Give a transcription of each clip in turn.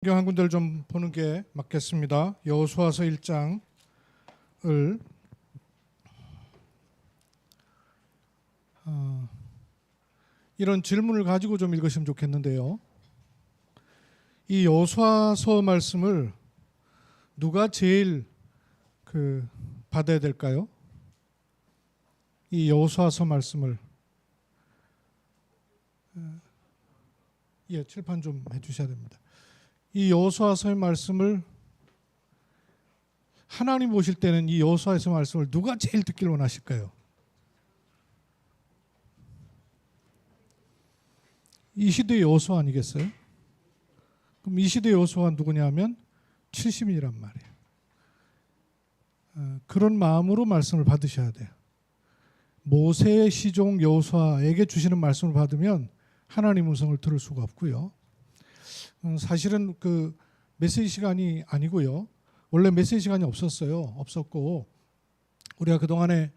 성경 한 군데를 좀 보는 게 맞겠습니다. 여호수아서 1장을 이런 질문을 가지고 좀 읽으시면 좋겠는데요. 이 여호수아서 말씀을 누가 제일 받아야 될까요? 이 여호수아서 말씀을 칠판 좀 해주셔야 됩니다. 이 여호수아서의 말씀을 하나님 보실 때는 이 여호수아서 말씀을 누가 제일 듣기를 원하실까요? 이 시대의 여호수아 아니겠어요? 그럼 이 시대의 여호수아가 누구냐면 70인이란 말이에요. 그런 마음으로 말씀을 받으셔야 돼요. 모세의 시종 여호수아에게 주시는 말씀을 받으면 하나님 음성을 들을 수가 없고요. 사실은 그 메시지 시간이 아니고요. 원래 메시지 시간이 없었고 우리가 그동안에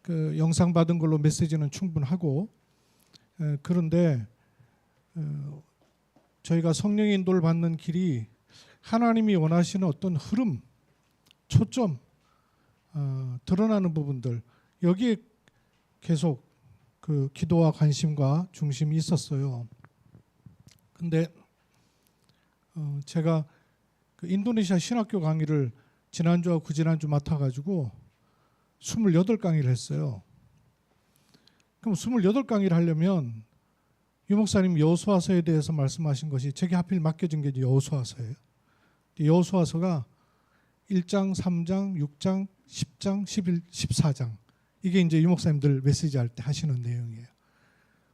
그 영상 받은 걸로 메시지는 충분하고, 그런데 저희가 성령의 인도를 받는 길이 하나님이 원하시는 어떤 흐름, 초점, 드러나는 부분들, 여기에 계속 그 기도와 관심과 중심이 있었어요. 근데 제가 그 인도네시아 신학교 강의를 지난주와 그지난주 맡아가지고 28강의를 했어요. 그럼 28강의를 하려면 유 목사님 여호수아서에 대해서 말씀하신 것이 제게 하필 맡겨진 게 여호수아서예요. 여호수아서가 1장, 3장, 6장, 10장, 11, 14장, 이게 이제 유 목사님들 메시지 할 때 하시는 내용이에요.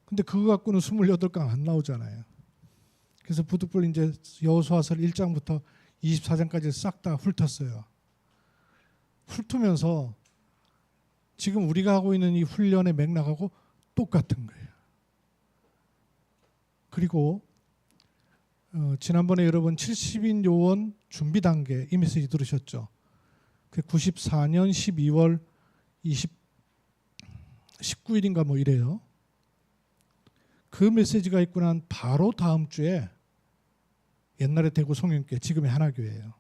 근데 그거 갖고는 28강 안 나오잖아요. 그래서 부득불 이제 여호수아서 1장부터 24장까지 싹 다 훑었어요. 훑으면서 지금 우리가 하고 있는 이 훈련의 맥락하고 똑같은 거예요. 그리고 지난번에 여러분 70인 요원 준비 단계 이 메시지 들으셨죠? 그 94년 12월 19일인가 뭐 이래요. 그 메시지가 있고 난 바로 다음 주에 옛날에 대구 송영교회, 지금의 하나교회예요.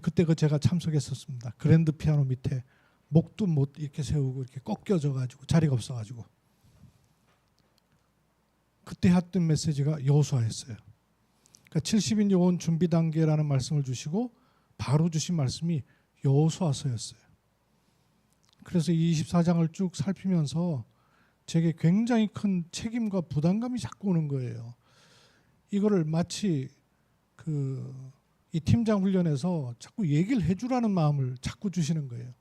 그때 제가 참석했었습니다. 그랜드 피아노 밑에 목도 못 이렇게 세우고 이렇게 꺾여져가지고 자리가 없어가지고 그때 했던 메시지가 여호수아였어요. 그러니까 70인 요원 준비 단계라는 말씀을 주시고 바로 주신 말씀이 여호수아서였어요. 그래서 이 24장을 쭉 살피면서 제게 굉장히 큰 책임과 부담감이 자꾸 오는 거예요. 이거를 마치 이 팀장 훈련에서 자꾸 얘기를 해주라는 마음을 자꾸 주시는 거예요.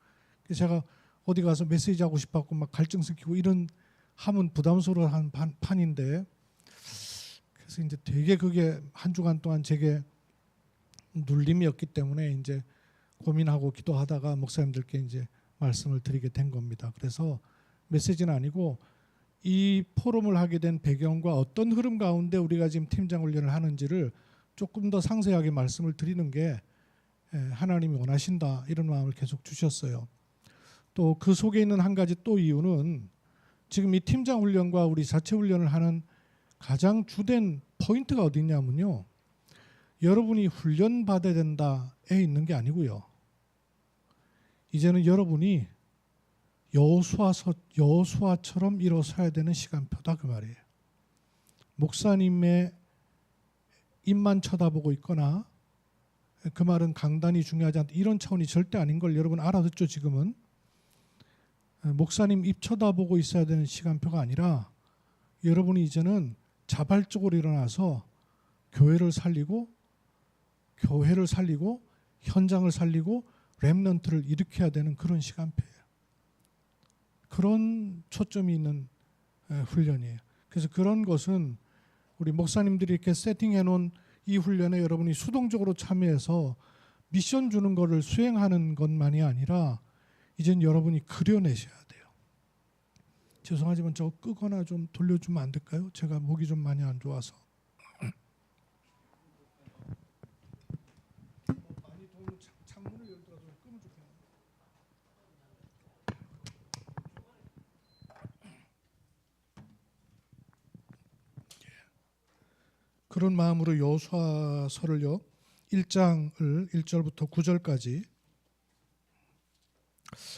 그래서 제가 어디 가서 메시지 하고 싶었고 막 갈증 섞이고 이런 하면 부담스러운 판인데, 그래서 이제 되게 그게 한 주간 동안 제게 눌림이었기 때문에 이제 고민하고 기도하다가 목사님들께 이제 말씀을 드리게 된 겁니다. 그래서 메시지는 아니고 이 포럼을 하게 된 배경과 어떤 흐름 가운데 우리가 지금 팀장 훈련을 하는지를 조금 더 상세하게 말씀을 드리는 게 하나님이 원하신다, 이런 마음을 계속 주셨어요. 또 그 속에 있는 한 가지 또 이유는 지금 이 팀장 훈련과 우리 자체 훈련을 하는 가장 주된 포인트가 어디 있냐면요, 여러분이 훈련 받아야 된다에 있는 게 아니고요, 이제는 여러분이 여호수아처럼 일어서야 되는 시간표다, 그 말이에요. 목사님의 입만 쳐다보고 있거나 그 말은 강단이 중요하지 않다, 이런 차원이 절대 아닌 걸 여러분 알아듣죠. 지금은 목사님 입 쳐다보고 있어야 되는 시간표가 아니라 여러분이 이제는 자발적으로 일어나서 교회를 살리고 현장을 살리고 렘넌트를 일으켜야 되는 그런 시간표예요. 그런 초점이 있는 훈련이에요. 그래서 그런 것은 우리 목사님들이 이렇게 세팅해 놓은 이 훈련에 여러분이 수동적으로 참여해서 미션 주는 것을 수행하는 것만이 아니라 이젠 여러분이 그려내셔야 돼요. 죄송하지만 저거 끄거나 좀 돌려주면 안 될까요? 제가 목이 좀 많이 안 좋아서. 많이 도는 창문을 열더라도 끄면 좋겠네요. 그런 마음으로 여호수아서를요 1장을 1절부터 9절까지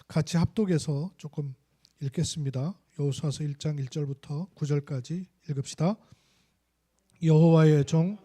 같이 합독해서 조금 읽겠습니다. 여호수아서 1장 1절부터 9절까지 읽읍시다. 여호와의 종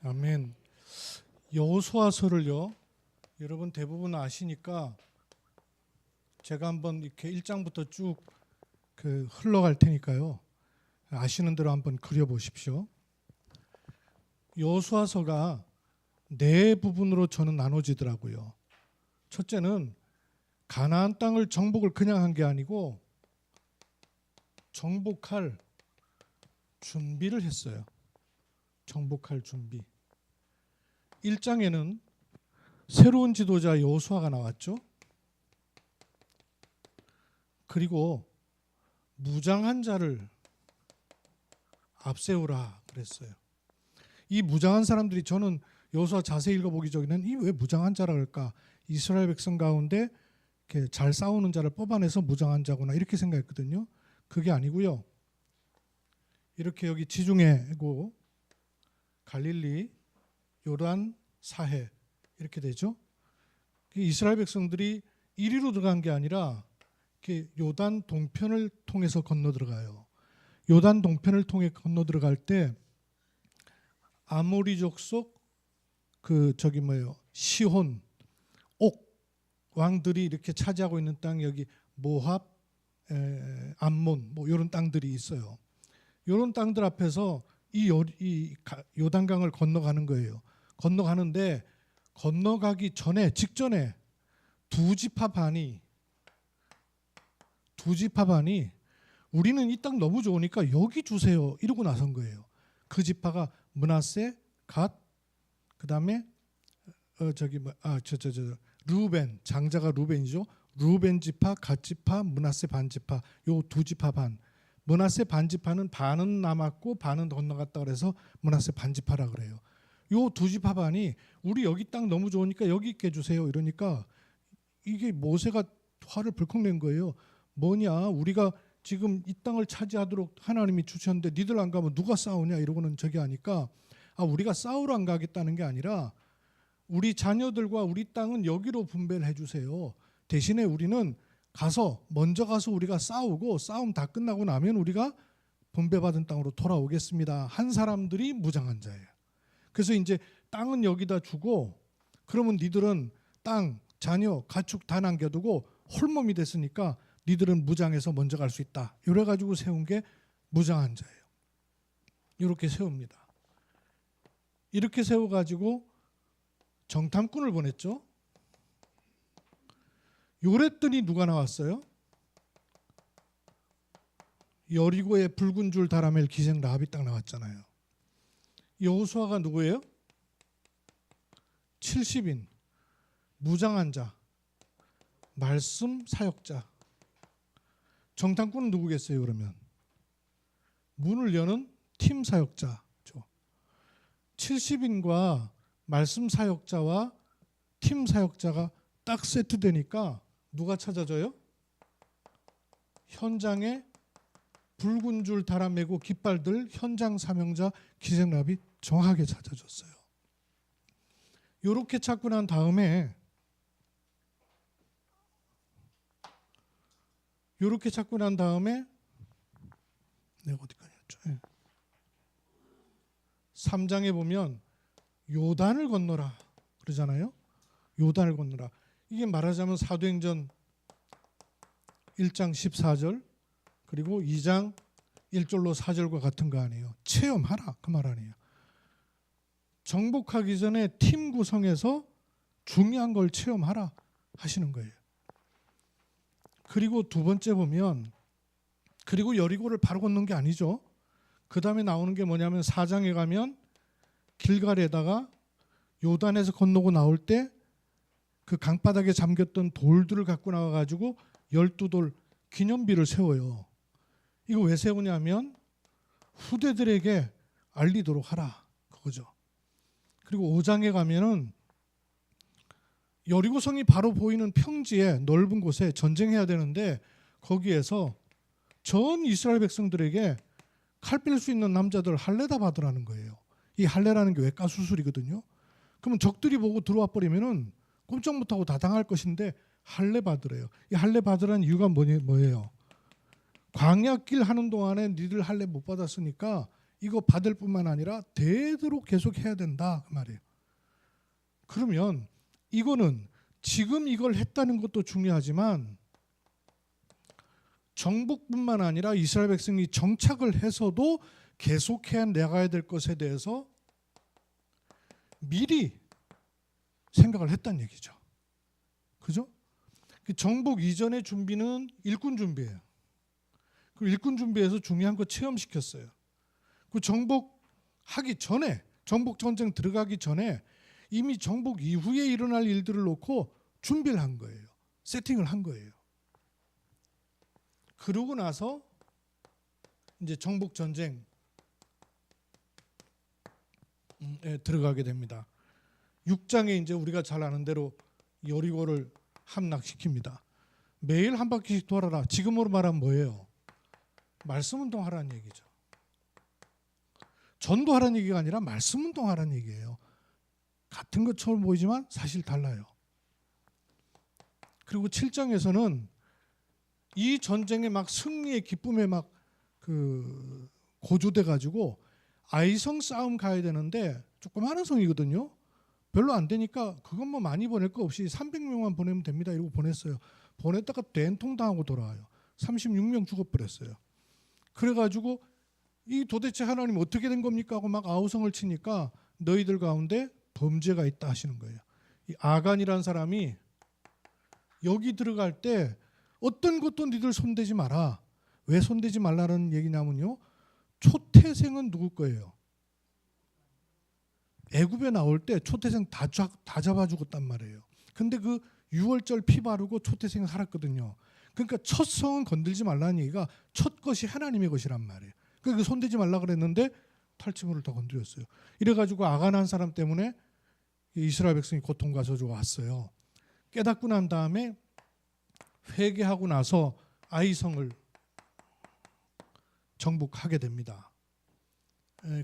아멘. 여호수아서를요 여러분 대부분 아시니까 제가 한번 이렇게 1장부터 쭉 흘러갈 테니까요 아시는 대로 한번 그려보십시오. 여호수아서가 네 부분으로 저는 나눠지더라고요. 첫째는 가나안 땅을 정복을 그냥 한 게 아니고 정복할 준비를 했어요. 정복할 준비. 1장에는 새로운 지도자 여호수아가 나왔죠. 그리고 무장한 자를 앞세우라 그랬어요. 이 무장한 사람들이 저는 여호수아 자세히 읽어보기 전에는 이 왜 무장한 자라 그럴까? 이스라엘 백성 가운데 이렇게 잘 싸우는 자를 뽑아내서 무장한 자구나 이렇게 생각했거든요. 그게 아니고요. 이렇게 여기 지중해고 갈릴리, 요단, 사해 이렇게 되죠. 이스라엘 백성들이 이리로 들어간 게 아니라 이렇게 요단 동편을 통해서 건너 들어가요. 요단 동편을 통해 건너 들어갈 때 아모리족 속 시혼, 옥 왕들이 이렇게 차지하고 있는 땅 여기 모압, 암몬 뭐 이런 땅들이 있어요. 이런 땅들 앞에서 이 요단강을 건너가는 거예요. 건너가는데 건너가기 전에 직전에 두 지파 반이 우리는 이 땅 너무 좋으니까 여기 주세요 이러고 나선 거예요. 그 지파가 므낫세, 갓, 그다음에 르우벤, 장자가 르우벤이죠. 르우벤 지파, 갓 지파, 므낫세 반 지파 요 두 지파 반. 므낫세 반 지파는 반은 남았고 반은 건너갔다 그래서 므낫세 반 지파라 그래요. 요 두 지파 반이 우리 여기 땅 너무 좋으니까 여기 있게 해주세요 이러니까 이게 모세가 화를 벌컥 낸 거예요. 뭐냐 우리가 지금 이 땅을 차지하도록 하나님이 주셨는데 니들 안 가면 누가 싸우냐 이러고는 저기 하니까 우리가 싸우러 안 가겠다는 게 아니라 우리 자녀들과 우리 땅은 여기로 분배를 해주세요. 대신에 우리는 먼저 가서 우리가 싸우고 싸움 다 끝나고 나면 우리가 분배받은 땅으로 돌아오겠습니다. 한 사람들이 무장한 자예요. 그래서 이제 땅은 여기다 주고 그러면 니들은 땅, 자녀, 가축 다 남겨두고 홀몸이 됐으니까 니들은 무장해서 먼저 갈 수 있다. 이래 가지고 세운 게 무장한 자예요. 이렇게 세웁니다. 이렇게 세워가지고 정탐꾼을 보냈죠. 요랬더니 누가 나왔어요? 여리고의 붉은 줄 다라멜 기생 라합이 딱 나왔잖아요. 여호수아가 누구예요? 70인 무장한 자 말씀 사역자. 정탐꾼은 누구겠어요? 그러면 문을 여는 팀 사역자죠. 70인과 말씀 사역자와 팀 사역자가 딱 세트되니까 누가 찾아져요? 현장에 붉은 줄 달아매고 깃발들 현장 사명자 기생랍이 정확하게 찾아줬어요. 이렇게 찾고 난 다음에 내가 어디까지였죠? 3장에 보면 요단을 건너라 그러잖아요. 요단을 건너라. 이게 말하자면 사도행전 1장 14절 그리고 2장 1절로 4절과 같은 거 아니에요. 체험하라 그 말 아니에요. 정복하기 전에 팀 구성해서 중요한 걸 체험하라 하시는 거예요. 그리고 두 번째 보면 그리고 여리고를 바로 건넌 게 아니죠. 그 다음에 나오는 게 뭐냐면 4장에 가면 길갈에다가 요단에서 건너고 나올 때 그 강바닥에 잠겼던 돌들을 갖고 나와가지고 12돌 기념비를 세워요. 이거 왜 세우냐면 후대들에게 알리도록 하라 그거죠. 그리고 5장에 가면은 여리고성이 바로 보이는 평지에 넓은 곳에 전쟁해야 되는데 거기에서 전 이스라엘 백성들에게 칼 뺄 수 있는 남자들 할례다 받으라는 거예요. 이 할례라는 게 외과 수술이거든요. 그러면 적들이 보고 들어와 버리면은 꼼짝 못하고 다 당할 것인데 할례 받으래요. 이 할례 받으라는 이유가 뭐예요? 광야길 하는 동안에 니들 할례 못 받았으니까 이거 받을 뿐만 아니라 되도록 계속 해야 된다 그 말이에요. 그러면 이거는 지금 이걸 했다는 것도 중요하지만 정복뿐만 아니라 이스라엘 백성이 정착을 해서도 계속해야 나가야 될 것에 대해서 미리 생각을 했다는 얘기죠. 그죠? 정복 이전의 준비는 일꾼 준비예요. 그 일꾼 준비해서 중요한 거 체험시켰어요. 그 정복하기 전에 정복 전쟁 들어가기 전에 이미 정복 이후에 일어날 일들을 놓고 준비를 한 거예요. 세팅을 한 거예요. 그러고 나서 이제 정복 전쟁에 들어가게 됩니다. 6장에 이제 우리가 잘 아는 대로 여리고를 함락시킵니다. 매일 한 바퀴씩 돌아라. 지금으로 말하면 뭐예요? 말씀 운동하라는 얘기죠. 전도하라는 얘기가 아니라 말씀 운동하라는 얘기예요. 같은 것처럼 보이지만 사실 달라요. 그리고 7장에서는 이 전쟁의 막 승리의 기쁨에 막 그 고조돼 가지고 아이성 싸움 가야 되는데 조그마한 성이거든요. 별로 안 되니까 그건 뭐 많이 보낼 거 없이 300명만 보내면 됩니다. 이러고 보냈어요. 보냈다가 된통 당하고 돌아와요. 36명 죽어버렸어요. 그래가지고 이 도대체 하나님 어떻게 된 겁니까 하고 막 아우성을 치니까 너희들 가운데 범죄가 있다 하시는 거예요. 이 아간이라는 사람이 여기 들어갈 때 어떤 것도 니들 손대지 마라. 왜 손대지 말라는 얘기냐면요. 초태생은 누구 거예요? 애굽에 나올 때 초태생 다 잡아 죽었단 말이에요. 근데 그 6월절 피 바르고 초태생 살았거든요. 그러니까 첫 성은 건들지 말라는 얘기가 첫 것이 하나님의 것이란 말이에요. 그러니까 손대지 말라 그랬는데 탈취물을 더 건드렸어요. 이래가지고 아간한 사람 때문에 이스라엘 백성이 고통과 저주가 왔어요. 깨닫고 난 다음에 회개하고 나서 아이성을 정복하게 됩니다.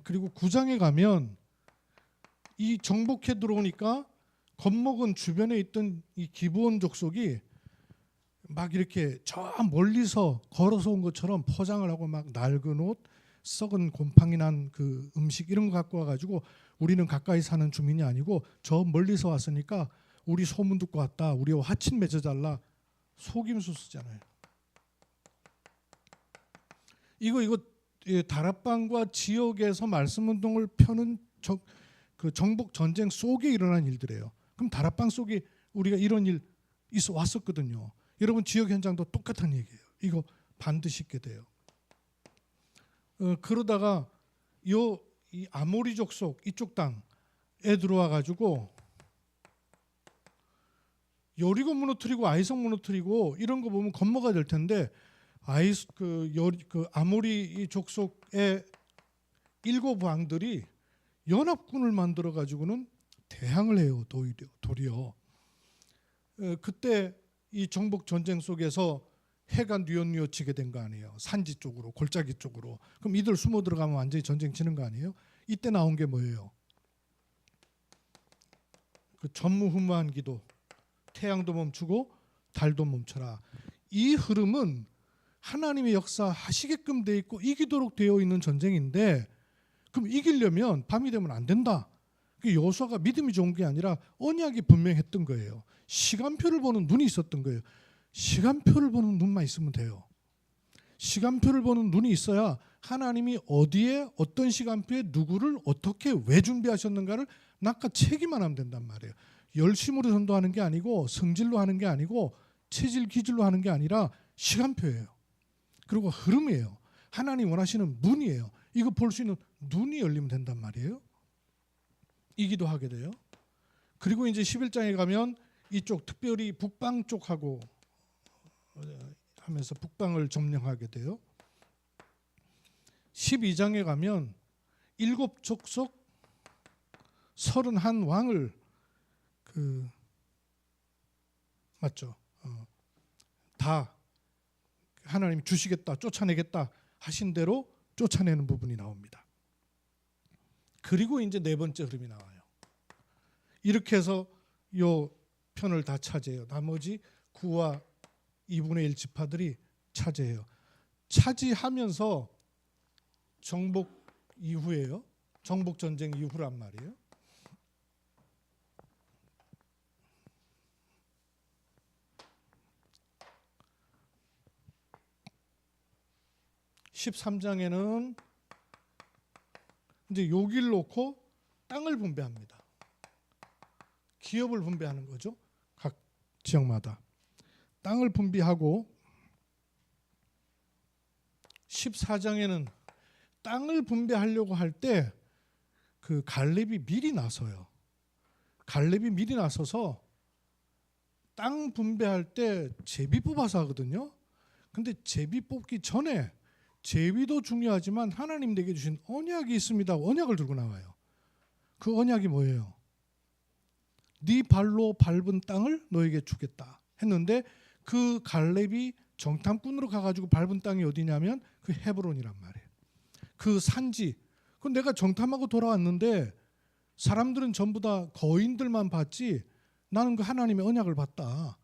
그리고 9장에 가면 이 정복해 들어오니까 겁먹은 주변에 있던 이 기브온 족속이 막 이렇게 저 멀리서 걸어서 온 것처럼 포장을 하고 막 낡은 옷, 썩은 곰팡이 난 그 음식 이런 거 갖고 와가지고 우리는 가까이 사는 주민이 아니고 저 멀리서 왔으니까 우리 소문 듣고 왔다. 우리와 화친 맺어달라. 속임수 쓰잖아요. 이거 다락방과 지역에서 말씀 운동을 펴는 그 정복 전쟁 속에 일어난 일들이에요. 그럼 다락방 속에 우리가 이런 일 있어 왔었거든요. 여러분 지역 현장도 똑같은 얘기예요. 이거 반드시 있게 돼요. 그러다가 이 아모리 족속 이쪽 땅에 들어와 가지고 여리고 무너뜨리고 아이성 무너뜨리고 이런 거 보면 겁먹어야 될 텐데 아모리 이 족속의 7왕들이 연합군을 만들어 가지고는 대항을 해요. 도리어. 그때 이 정복 전쟁 속에서 해가 뉘엿뉘엿지게 된 거 아니에요. 산지 쪽으로, 골짜기 쪽으로. 그럼 이들 숨어 들어가면 완전히 전쟁 치는 거 아니에요? 이때 나온 게 뭐예요? 그 전무후무한 기도. 태양도 멈추고 달도 멈춰라. 이 흐름은 하나님의 역사하시게끔 돼 있고 이기도록 되어 있는 전쟁인데, 그럼 이기려면 밤이 되면 안 된다. 여호수아가 믿음이 좋은 게 아니라 언약이 분명했던 거예요. 시간표를 보는 눈이 있었던 거예요. 시간표를 보는 눈만 있으면 돼요. 시간표를 보는 눈이 있어야 하나님이 어디에 어떤 시간표에 누구를 어떻게 왜 준비하셨는가를 낚아 채기만 하면 된단 말이에요. 열심으로 전도하는 게 아니고 성질로 하는 게 아니고 체질 기질로 하는 게 아니라 시간표예요. 그리고 흐름이에요. 하나님 원하시는 문이에요. 이거 볼 수 있는 눈이 열리면 된단 말이에요. 이기도 하게 돼요. 그리고 이제 11장에 가면 이쪽 특별히 북방 쪽하고 하면서 북방을 점령하게 돼요. 12장에 가면 7족속 31왕을 맞죠? 다 하나님 주시겠다, 쫓아내겠다 하신 대로 쫓아내는 부분이 나옵니다. 그리고 이제 네 번째 흐름이 나와요. 이렇게 해서 요 편을 다 차지해요. 나머지 9와 2분의 1 지파들이 차지해요. 차지하면서 정복 이후에요. 정복 전쟁 이후란 말이에요. 13장에는 이제 요길 놓고 땅을 분배합니다. 기업을 분배하는 거죠. 각 지역마다 땅을 분배하고 14장에는 땅을 분배하려고 할 때 그 갈렙이 미리 나서요. 갈렙이 미리 나서서 땅 분배할 때 제비 뽑아서 하거든요. 근데 제비 뽑기 전에 제비도 중요하지만 하나님 내게 주신 언약이 있습니다. 언약을 들고 나와요. 그 언약이 뭐예요? 네 발로 밟은 땅을 너에게 주겠다 했는데 그 갈렙이 정탐꾼으로 가가지고 밟은 땅이 어디냐면 그 헤브론이란 말이에요. 그 산지. 그건 내가 정탐하고 돌아왔는데 사람들은 전부 다 거인들만 봤지 나는 그 하나님의 언약을 봤다.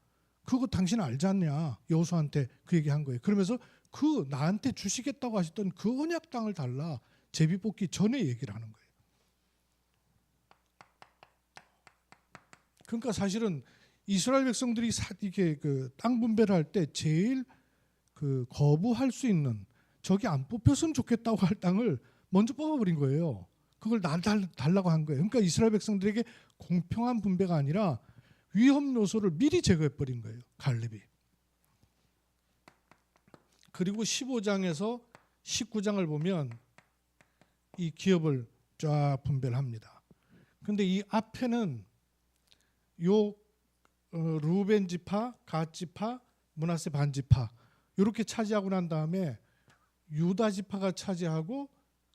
그거 당신 알지 않냐? 여호수아한테 그 얘기한 거예요. 그러면서 그 나한테 주시겠다고 하셨던 그 언약 땅을 달라. 제비 뽑기 전에 얘기를 하는 거예요. 그러니까 사실은 이스라엘 백성들이 이게 그 땅 분배를 할 때 제일 그 거부할 수 있는 저기 안 뽑혔으면 좋겠다고 할 땅을 먼저 뽑아버린 거예요. 그걸 달라고 한 거예요. 그러니까 이스라엘 백성들에게 공평한 분배가 아니라 위험 요소를 미리 제거해버린 거예요. 갈렙이. 그리고 15장에서 19장을 보면 이 기업을 쫙 분배를 합니다. 그런데 이 앞에는 요 루벤 지파, 갓 지파, 므낫세 반 지파 이렇게 차지하고 난 다음에 유다 지파가 차지하고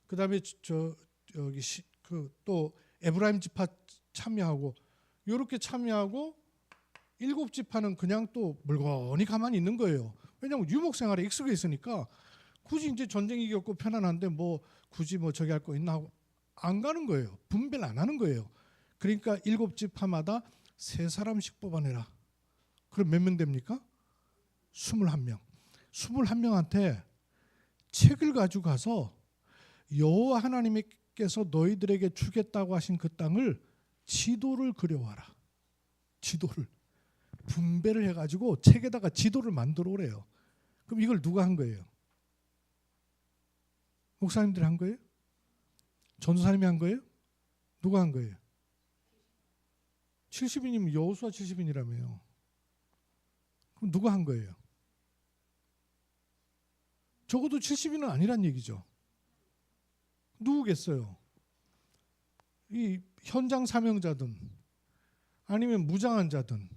그다음에 여기 또 에브라임 지파 참여하고 이렇게 참여하고 7지파는 그냥 또 물건이 가만히 있는 거예요. 왜냐하면 유목 생활에 익숙해 있으니까 굳이 이제 전쟁이 이겼고 편안한데 뭐 굳이 뭐 저기 할 거 있나 하고 안 가는 거예요. 분배를 안 하는 거예요. 그러니까 7지파마다 3사람씩 뽑아내라. 그럼 몇 명 됩니까? 21명. 21명한테 책을 가지고 가서 여호와 하나님께서 너희들에게 주겠다고 하신 그 땅을 지도를 그려와라. 지도를. 분배를 해가지고 책에다가 지도를 만들어 오래요. 그럼 이걸 누가 한 거예요? 목사님들이 한 거예요? 전도사님이 한 거예요? 누가 한 거예요? 70인이면 여호수아 70인이라며요. 그럼 누가 한 거예요? 적어도 70인은 아니란 얘기죠. 누구겠어요? 이 현장 사명자든 아니면 무장한 자든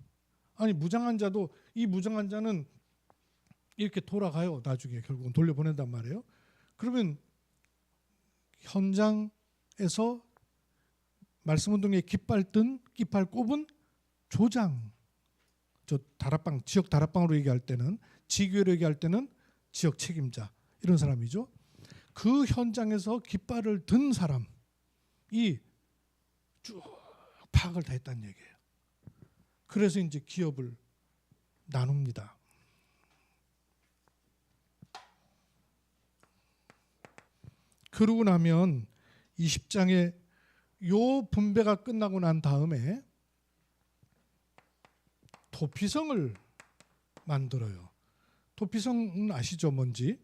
아니 무장한 자도 이 무장한 자는 이렇게 돌아가요. 나중에 결국은 돌려보낸단 말이에요. 그러면 현장에서 말씀운동에 깃발 꼽은 조장, 저 다락방, 지역 다락방으로 얘기할 때는, 지교로 얘기할 때는 지역 책임자, 이런 사람이죠. 그 현장에서 깃발을 든 사람이 쭉 파악을 다 했다는 얘기예요. 그래서 이제 기업을 나눕니다. 그러고 나면 20장에 요 분배가 끝나고 난 다음에 도피성을 만들어요. 도피성은 아시죠? 뭔지?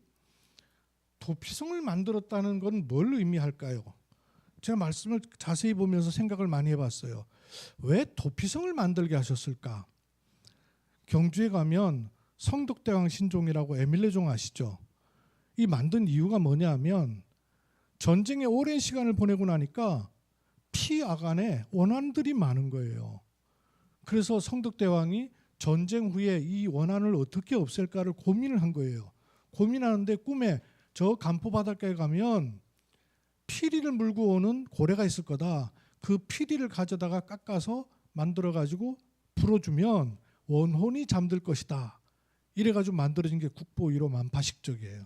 도피성을 만들었다는 건 뭘 의미할까요? 제가 말씀을 자세히 보면서 생각을 많이 해봤어요. 왜 도피성을 만들게 하셨을까? 경주에 가면 성덕대왕 신종이라고 에밀레종 아시죠? 이 만든 이유가 뭐냐면 전쟁에 오랜 시간을 보내고 나니까 피아간에 원한들이 많은 거예요. 그래서 성덕대왕이 전쟁 후에 이 원한을 어떻게 없앨까를 고민을 한 거예요. 고민하는데 꿈에 저 간포 바닷가에 가면 피리를 물고 오는 고래가 있을 거다. 그 피리를 가져다가 깎아서 만들어가지고 불어주면 원혼이 잠들 것이다. 이래가지고 만들어진 게 국보 1호 만파식적이에요.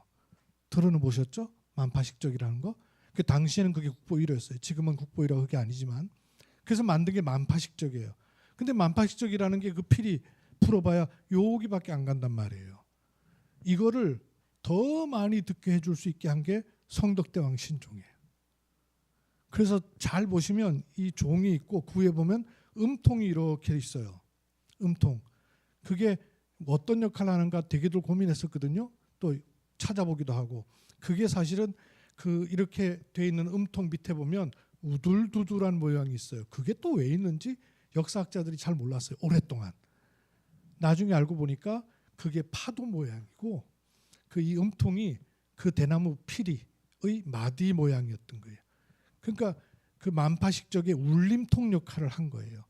들어는 보셨죠? 만파식적이라는 거. 그 당시에는 그게 국보 1호였어요. 지금은 국보 1호가 그게 아니지만. 그래서 만든 게 만파식적이에요. 근데 만파식적이라는 게 그 피리 풀어봐야 여기밖에 안 간단 말이에요. 이거를 더 많이 듣게 해줄 수 있게 한 게 성덕대왕 신종이에요. 그래서 잘 보시면 이 종이 있고 구에 보면 음통이 이렇게 있어요. 음통. 그게 어떤 역할을 하는가 되게들 고민했었거든요. 또 찾아보기도 하고. 그게 사실은 그 이렇게 돼 있는 음통 밑에 보면 우둘두둘한 모양이 있어요. 그게 또 왜 있는지 역사학자들이 잘 몰랐어요. 오랫동안. 나중에 알고 보니까 그게 파도 모양이고 그 이 음통이 그 대나무 피리의 마디 모양이었던 거예요. 그러니까 그 만파식적의 울림통 역할을 한 거예요.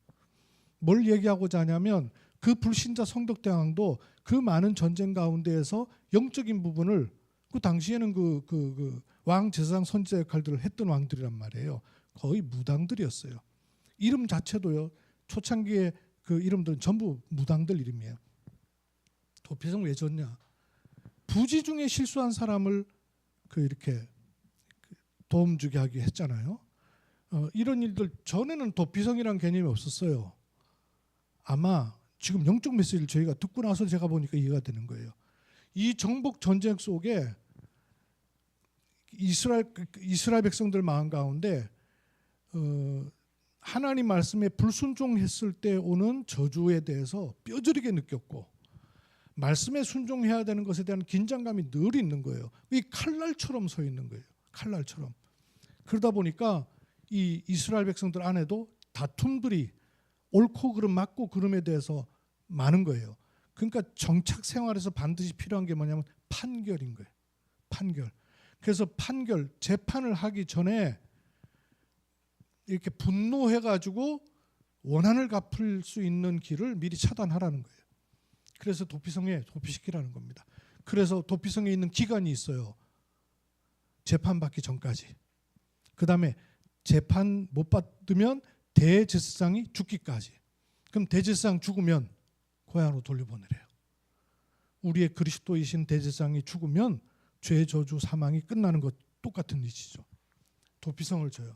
뭘 얘기하고자 하냐면 그 불신자 성덕대왕도 그 많은 전쟁 가운데에서 영적인 부분을 그 당시에는 그 왕 제사장 선지자 역할들을 했던 왕들이란 말이에요. 거의 무당들이었어요. 이름 자체도요. 초창기에 그 이름들은 전부 무당들 이름이에요. 도피성 왜 졌냐? 부지 중에 실수한 사람을 그 이렇게 도움 주게 하기 했잖아요. 이런 일들 전에는 도피성이라는 개념이 없었어요. 아마 지금 영적 메시지를 저희가 듣고 나서 제가 보니까 이해가 되는 거예요. 이 정복 전쟁 속에 이스라엘 백성들 마음 가운데 하나님 말씀에 불순종했을 때 오는 저주에 대해서 뼈저리게 느꼈고 말씀에 순종해야 되는 것에 대한 긴장감이 늘 있는 거예요. 이 칼날처럼 서 있는 거예요. 칼날처럼. 그러다 보니까 이 이스라엘 백성들 안에도 다툼들이 옳고 그름 맞고 그름에 대해서 많은 거예요. 그러니까 정착 생활에서 반드시 필요한 게 뭐냐면 판결인 거예요. 판결. 그래서 판결, 재판을 하기 전에 이렇게 분노해가지고 원한을 갚을 수 있는 길을 미리 차단하라는 거예요. 그래서 도피성에 도피시키라는 겁니다. 그래서 도피성에 있는 기간이 있어요. 재판받기 전까지. 그 다음에 재판 못 받으면 대제사장이 죽기까지. 그럼 대제사장 죽으면 고향으로 돌려보내래요. 우리의 그리스도이신 대제사장이 죽으면 죄 저주 사망이 끝나는 것 똑같은 이치죠. 도피성을 줘요.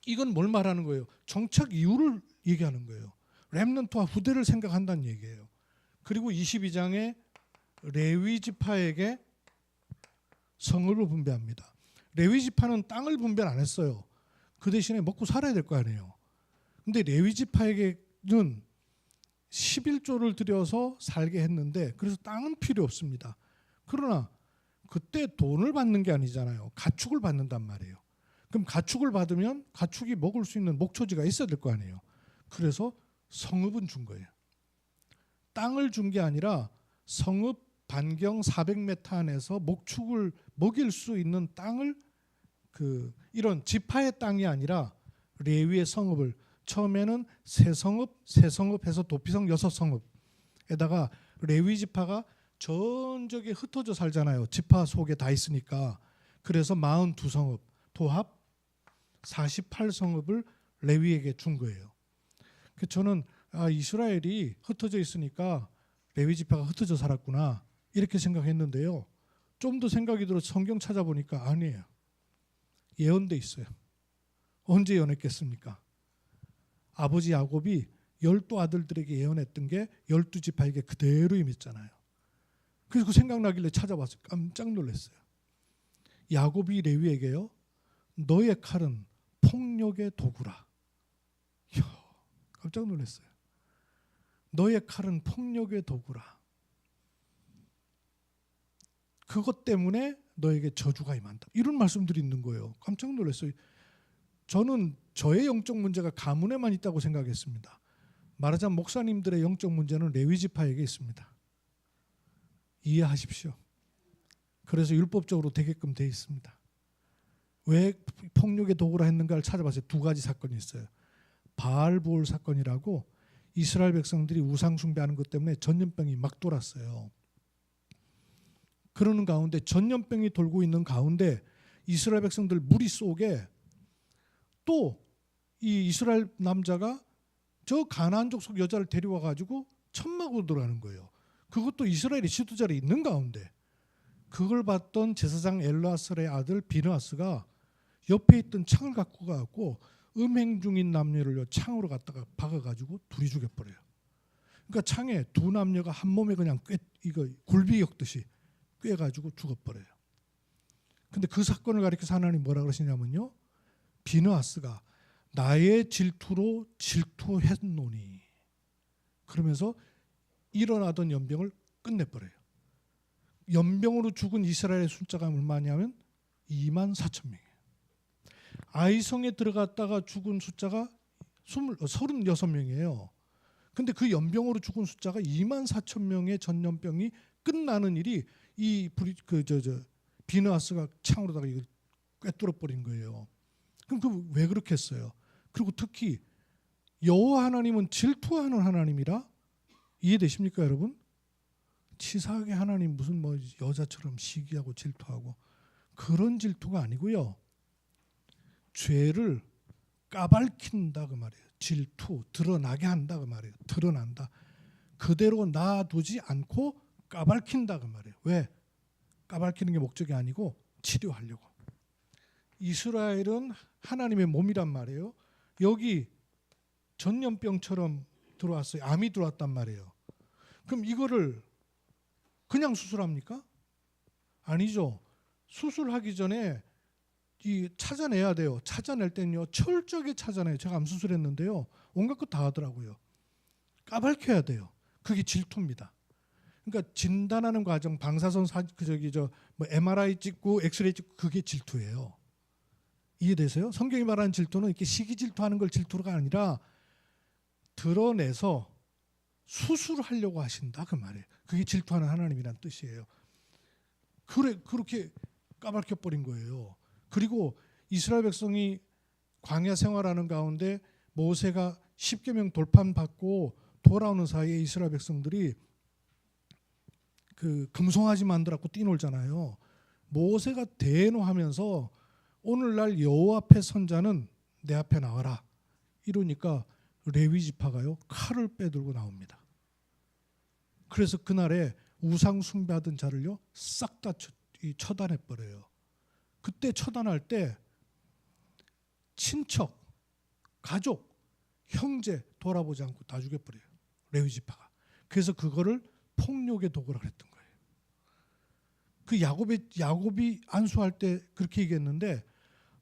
이건 뭘 말하는 거예요? 정착 이유를 얘기하는 거예요. 렘넌트와 후대를 생각한다는 얘기예요. 그리고 22장에 레위 지파에게 성읍을 분배합니다. 레위 지파는 땅을 분배 안 했어요. 그 대신에 먹고 살아야 될 거 아니에요. 근데 레위 지파에게는 11조를 들여서 살게 했는데 그래서 땅은 필요 없습니다. 그러나 그때 돈을 받는 게 아니잖아요. 가축을 받는단 말이에요. 그럼 가축을 받으면 가축이 먹을 수 있는 목초지가 있어야 될 거 아니에요. 그래서 성읍은 준 거예요. 땅을 준 게 아니라 성읍 반경 400m 안에서 목축을 먹일 수 있는 땅을 이런 지파의 땅이 아니라 레위의 성읍을 처음에는 세 성읍 해서 도피성 6성읍에다가 레위 지파가 전적에 흩어져 살잖아요. 지파 속에 다 있으니까. 그래서 42성읍, 도합 48성읍을 레위에게 준 거예요. 저는 이스라엘이 흩어져 있으니까 레위 지파가 흩어져 살았구나 이렇게 생각했는데요. 좀 더 생각이 들어 성경 찾아보니까 아니에요. 예언돼 있어요. 언제 예언했겠습니까? 아버지 야곱이 12아들들에게 예언했던 게 12지파에게 그대로 임했잖아요. 그래서 그 생각나길래 찾아봤어요. 깜짝 놀랐어요. 야곱이 레위에게요. 너의 칼은 폭력의 도구라. 이야, 깜짝 놀랐어요. 너의 칼은 폭력의 도구라. 그것 때문에 너에게 저주가 임한다. 이런 말씀들이 있는 거예요. 깜짝 놀랐어요. 저는 저의 영적 문제가 가문에만 있다고 생각했습니다. 말하자면 목사님들의 영적 문제는 레위 지파에게 있습니다. 이해하십시오. 그래서 율법적으로 되게끔 돼 있습니다. 왜 폭력의 도구라 했는가를 찾아봤어요. 2가지 사건이 있어요. 바알부올 사건이라고 이스라엘 백성들이 우상 숭배하는 것 때문에 전염병이 막 돌았어요. 그러는 가운데 전염병이 돌고 있는 가운데 이스라엘 백성들 무리 속에 또 이 이스라엘 남자가 저 가나안 족속 여자를 데려와 가지고 천막으로 들어가는 거예요. 그것도 이스라엘의 지도자리 있는 가운데. 그걸 봤던 제사장 엘르아살의 아들 비느하스가 옆에 있던 창을 갖고 가고 음행 중인 남녀를 창으로 갖다가 박아가지고 둘이 죽여버려요. 그러니까 창에 두 남녀가 한 몸에 그냥 이거 굴비 엮듯이 꿰가지고 죽어버려요. 근데 그 사건을 가리켜서 하나님 뭐라 그러시냐면요. 비느하스가 나의 질투로 질투했노니 그러면서 일어나던 연병을 끝내버려요. 연병으로 죽은 이스라엘의 숫자가 얼마냐면 24,000명이에요. 아이성에 들어갔다가 죽은 숫자가 36명이에요. 근데 그 연병으로 죽은 숫자가 24,000명의 전염병이 끝나는 일이 이 비느하스가 창으로다가 이걸 꿰뚫어 버린 거예요. 그럼 그 왜 그렇게 했어요? 그리고 특히 여호와 하나님은 질투하는 하나님이라 이해되십니까, 여러분? 치사하게 하나님 무슨 뭐 여자처럼 시기하고 질투하고 그런 질투가 아니고요. 죄를 까발킨다 그 말이에요. 질투, 드러나게 한다 그 말이에요. 드러난다. 그대로 놔두지 않고 까발킨다 그 말이에요. 왜? 까발키는 게 목적이 아니고 치료하려고. 이스라엘은 하나님의 몸이란 말이에요. 여기 전염병처럼 들어왔어요. 암이 들어왔단 말이에요. 그럼 이거를 그냥 수술합니까? 아니죠. 수술하기 전에 찾아내야 돼요. 찾아낼 때는요. 철저하게 찾아내요. 제가 암 수술했는데요. 온갖 것 다 하더라고요. 까발켜야 돼요. 그게 질투입니다. 그러니까 진단하는 과정, 방사선 MRI 찍고 엑스레이 찍고 그게 질투예요. 이해되세요? 성경이 말하는 질투는 이렇게 시기 질투하는 걸 질투가 아니라 드러내서 수술하려고 하신다 그 말이에요. 그게 질투하는 하나님이란 뜻이에요. 그렇게 까발켜 버린 거예요. 그리고 이스라엘 백성이 광야 생활하는 가운데 모세가 10계명 돌판받고 돌아오는 사이에 이스라엘 백성들이 그 금송아지 만들었고 뛰놀잖아요. 모세가 대노하면서 오늘날 여호와 앞에 선 자는 내 앞에 나와라 이러니까 레위 지파가요 칼을 빼들고 나옵니다. 그래서 그날에 우상 숭배하던 자를요 싹 다 처단해 버려요. 그때 처단할 때 친척, 가족, 형제 돌아보지 않고 다 죽여버려요. 레위 지파가. 그래서 그거를 폭력의 도구라 그랬던 거예요. 그 야곱이 안수할 때 그렇게 얘기했는데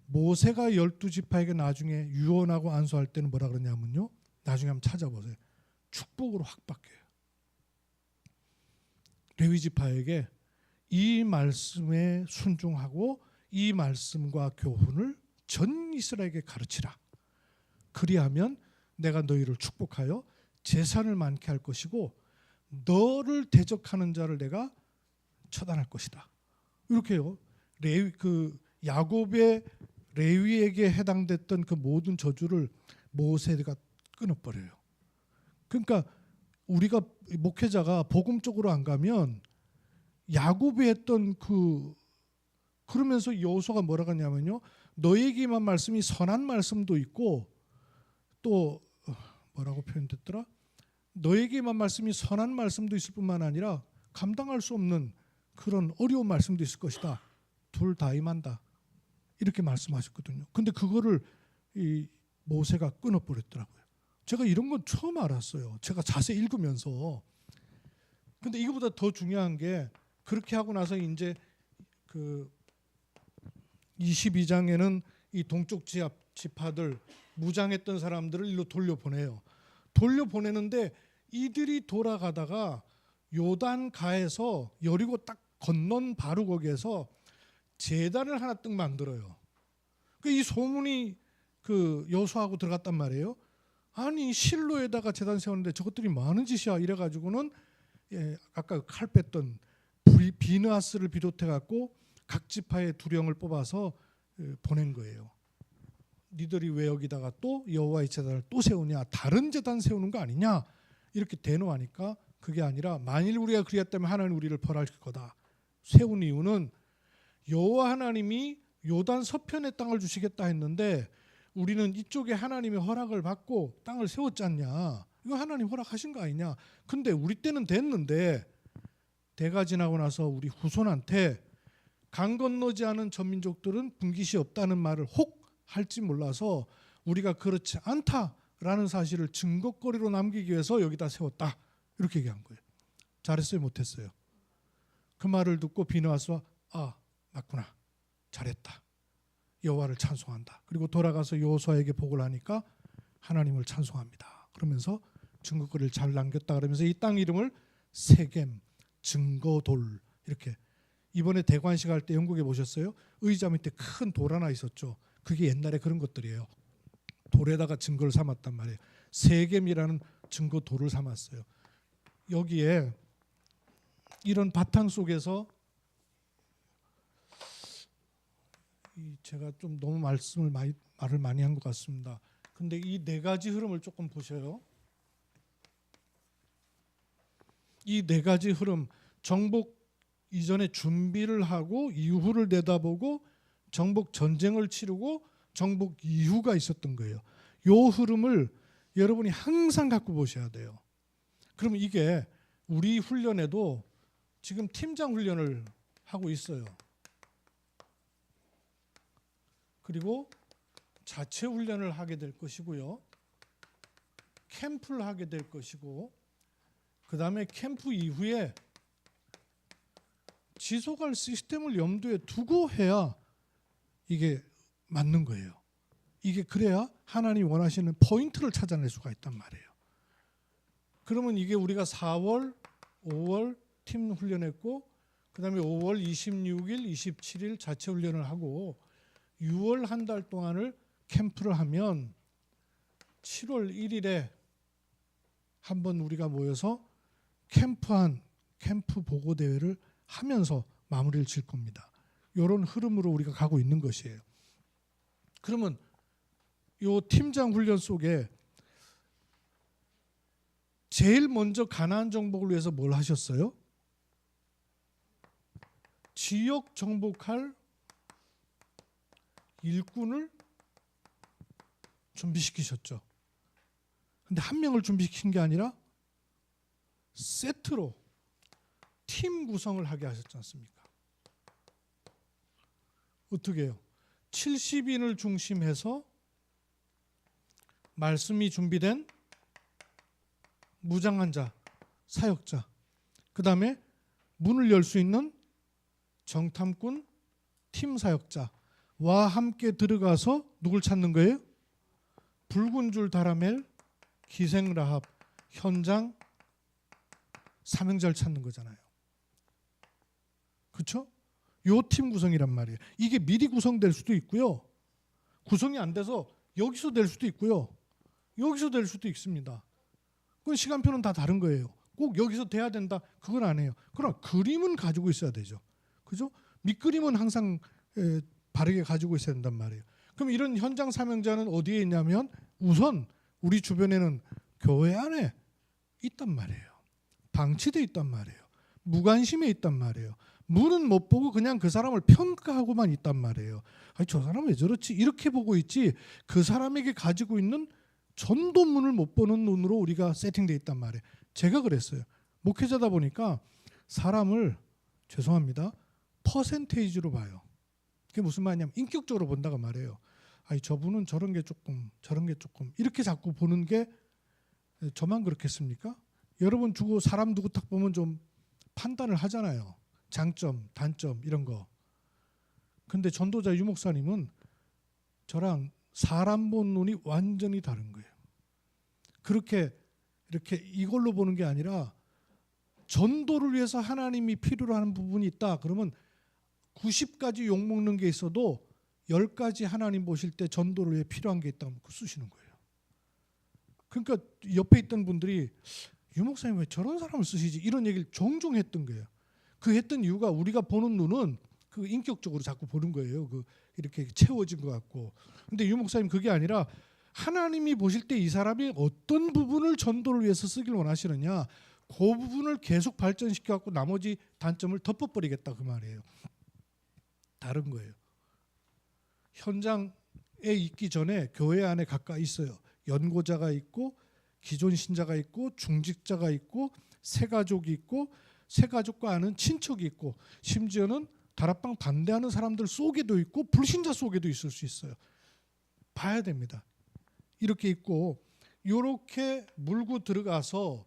모세가 12지파에게 나중에 유언하고 안수할 때는 뭐라 그러냐면요. 나중에 한번 찾아보세요. 축복으로 확 바뀌어요. 레위 지파에게 이 말씀에 순종하고 이 말씀과 교훈을 전 이스라엘에게 가르치라. 그리하면 내가 너희를 축복하여 재산을 많게 할 것이고 너를 대적하는 자를 내가 처단할 것이다. 이렇게요. 야곱의 레위에게 해당됐던 그 모든 저주를 모세가 끊어버려요. 그러니까 우리가 목회자가 복음 쪽으로 안 가면 야곱이 했던 그러면서 여호수아가 뭐라고 하냐면요, 너에게만 말씀이 선한 말씀도 있고 또 뭐라고 표현됐더라? 너에게만 말씀이 선한 말씀도 있을 뿐만 아니라 감당할 수 없는 그런 어려운 말씀도 있을 것이다. 둘 다 임한다. 이렇게 말씀하셨거든요. 근데 그거를 이 모세가 끊어버렸더라고요. 제가 이런 건 처음 알았어요. 제가 자세히 읽으면서. 근데 이거보다 더 중요한 게 그렇게 하고 나서 이제 그 22장에는 이 동쪽 지파들 무장했던 사람들을 일로 돌려보내요. 돌려보내는데 이들이 돌아가다가 요단가에서 여리고 딱 건넌 바로 거기에서 제단을 하나 뜩 만들어요. 이 소문이 그 여호수아하고 들어갔단 말이에요. 아니 실로에다가 제단 세웠는데 저것들이 뭐 하는 짓이야 이래가지고는 아까 칼 뺐던 비느하스를 비롯해 갖고 각 지파의 두령을 뽑아서 보낸 거예요. 니들이 왜 여기다가 또 여호와의 제단을 또 세우냐, 다른 제단 세우는 거 아니냐 이렇게 대노하니까 그게 아니라 만일 우리가 그리했다면 하나님 우리를 벌하실 거다. 세운 이유는 여호와 하나님이 요단 서편의 땅을 주시겠다 했는데 우리는 이쪽에 하나님의 허락을 받고 땅을 세웠지 않냐. 이거 하나님 허락하신 거 아니냐. 근데 우리 때는 됐는데 대가 지나고 나서 우리 후손한테 강 건너지 않은 전민족들은 분깃이 없다는 말을 혹 할지 몰라서 우리가 그렇지 않다라는 사실을 증거거리로 남기기 위해서 여기다 세웠다. 이렇게 얘기한 거예요. 잘했어요? 못했어요? 그 말을 듣고 비느하스와 맞구나. 잘했다. 여호와를 찬송한다. 그리고 돌아가서 여호수아에게 복을 하니까 하나님을 찬송합니다. 그러면서 증거거리를 잘 남겼다 그러면서 이 땅 이름을 세겜, 증거돌 이렇게. 이번에 대관식 할 때 영국에 보셨어요? 의자 밑에 큰 돌 하나 있었죠. 그게 옛날에 그런 것들이에요. 돌에다가 증거를 삼았단 말이에요. 세겜이라는 증거돌을 삼았어요. 여기에 이런 바탕 속에서 제가 좀 너무 말을 많이 한 것 같습니다. 근데 이 네 가지 흐름을 조금 보셔요. 이 네 가지 흐름, 정복 이전에 준비를 하고 이후를 내다보고 정복 전쟁을 치르고 정복 이후가 있었던 거예요. 이 흐름을 여러분이 항상 갖고 보셔야 돼요. 그러면 이게 우리 훈련에도 지금 팀장 훈련을 하고 있어요. 그리고 자체 훈련을 하게 될 것이고요. 캠프를 하게 될 것이고 그 다음에 캠프 이후에 지속할 시스템을 염두에 두고 해야 이게 맞는 거예요. 이게 그래야 하나님이 원하시는 포인트를 찾아낼 수가 있단 말이에요. 그러면 이게 우리가 4월, 5월 팀 훈련했고 그 다음에 5월 26일, 27일 자체 훈련을 하고 6월 한 달 동안을 캠프를 하면 7월 1일에 한번 우리가 모여서 캠프 보고 대회를 하면서 마무리를 질 겁니다. 이런 흐름으로 우리가 가고 있는 것이에요. 그러면 이 팀장 훈련 속에 제일 먼저 가나안 정복을 위해서 뭘 하셨어요? 지역 정복할 일꾼을 준비시키셨죠. 근데 한 명을 준비시킨 게 아니라 세트로 팀 구성을 하게 하셨지 않습니까? 어떻게 해요? 70인을 중심해서 말씀이 준비된 무장한 자, 사역자, 그 다음에 문을 열 수 있는 정탐꾼, 팀 사역자와 함께 들어가서 누굴 찾는 거예요? 붉은 줄 다라멜, 기생 라합, 현장 사명자를 찾는 거잖아요. 그렇죠? 요 팀 구성이란 말이에요. 이게 미리 구성될 수도 있고요. 구성이 안 돼서 여기서 될 수도 있고요. 여기서 될 수도 있습니다. 그건 시간표는 다 다른 거예요. 꼭 여기서 돼야 된다. 그건 아니에요. 그러나 그림은 가지고 있어야 되죠. 그죠? 밑그림은 항상 바르게 가지고 있어야 된단 말이에요. 그럼 이런 현장 사명자는 어디에 있냐면 우선 우리 주변에는 교회 안에 있단 말이에요. 방치돼 있단 말이에요. 무관심해 있단 말이에요. 물은 못 보고 그냥 그 사람을 평가하고만 있단 말이에요. 아니, 저 사람 왜 저렇지? 이렇게 보고 있지 그 사람에게 가지고 있는 전도문을 못 보는 눈으로 우리가 세팅돼 있단 말이에요. 제가 그랬어요. 목회자다 보니까 사람을, 죄송합니다, 퍼센테이지로 봐요. 그게 무슨 말이냐면 인격적으로 본다고 말해요. 아니, 저분은 저런 게 조금, 저런 게 조금, 이렇게 자꾸 보는 게 저만 그렇겠습니까? 여러분 사람 두고 딱 보면 좀 판단을 하잖아요. 장점, 단점 이런 거. 근데 전도자 유 목사님은 저랑 사람 보는 눈이 완전히 다른 거예요. 그렇게 이렇게 이걸로 보는 게 아니라 전도를 위해서 하나님이 필요로 하는 부분이 있다. 그러면 90가지 욕먹는 게 있어도 10가지 하나님 보실 때 전도를 위해 필요한 게 있다면 쓰시는 거예요. 그러니까 옆에 있던 분들이 유 목사님 왜 저런 사람을 쓰시지? 이런 얘기를 종종 했던 거예요. 그 했던 이유가 우리가 보는 눈은 그 인격적으로 자꾸 보는 거예요. 그 이렇게 채워진 것 같고. 근데 유 목사님 그게 아니라 하나님이 보실 때 이 사람이 어떤 부분을 전도를 위해서 쓰길 원하시느냐, 그 부분을 계속 발전시켜 갖고 나머지 단점을 덮어버리겠다 그 말이에요. 다른 거예요. 현장에 있기 전에 교회 안에 가까이 있어요. 연고자가 있고 기존 신자가 있고 중직자가 있고 새가족이 있고 새가족과 아는 친척이 있고 심지어는 다락방 반대하는 사람들 속에도 있고 불신자 속에도 있을 수 있어요. 봐야 됩니다. 이렇게 있고 이렇게 물고 들어가서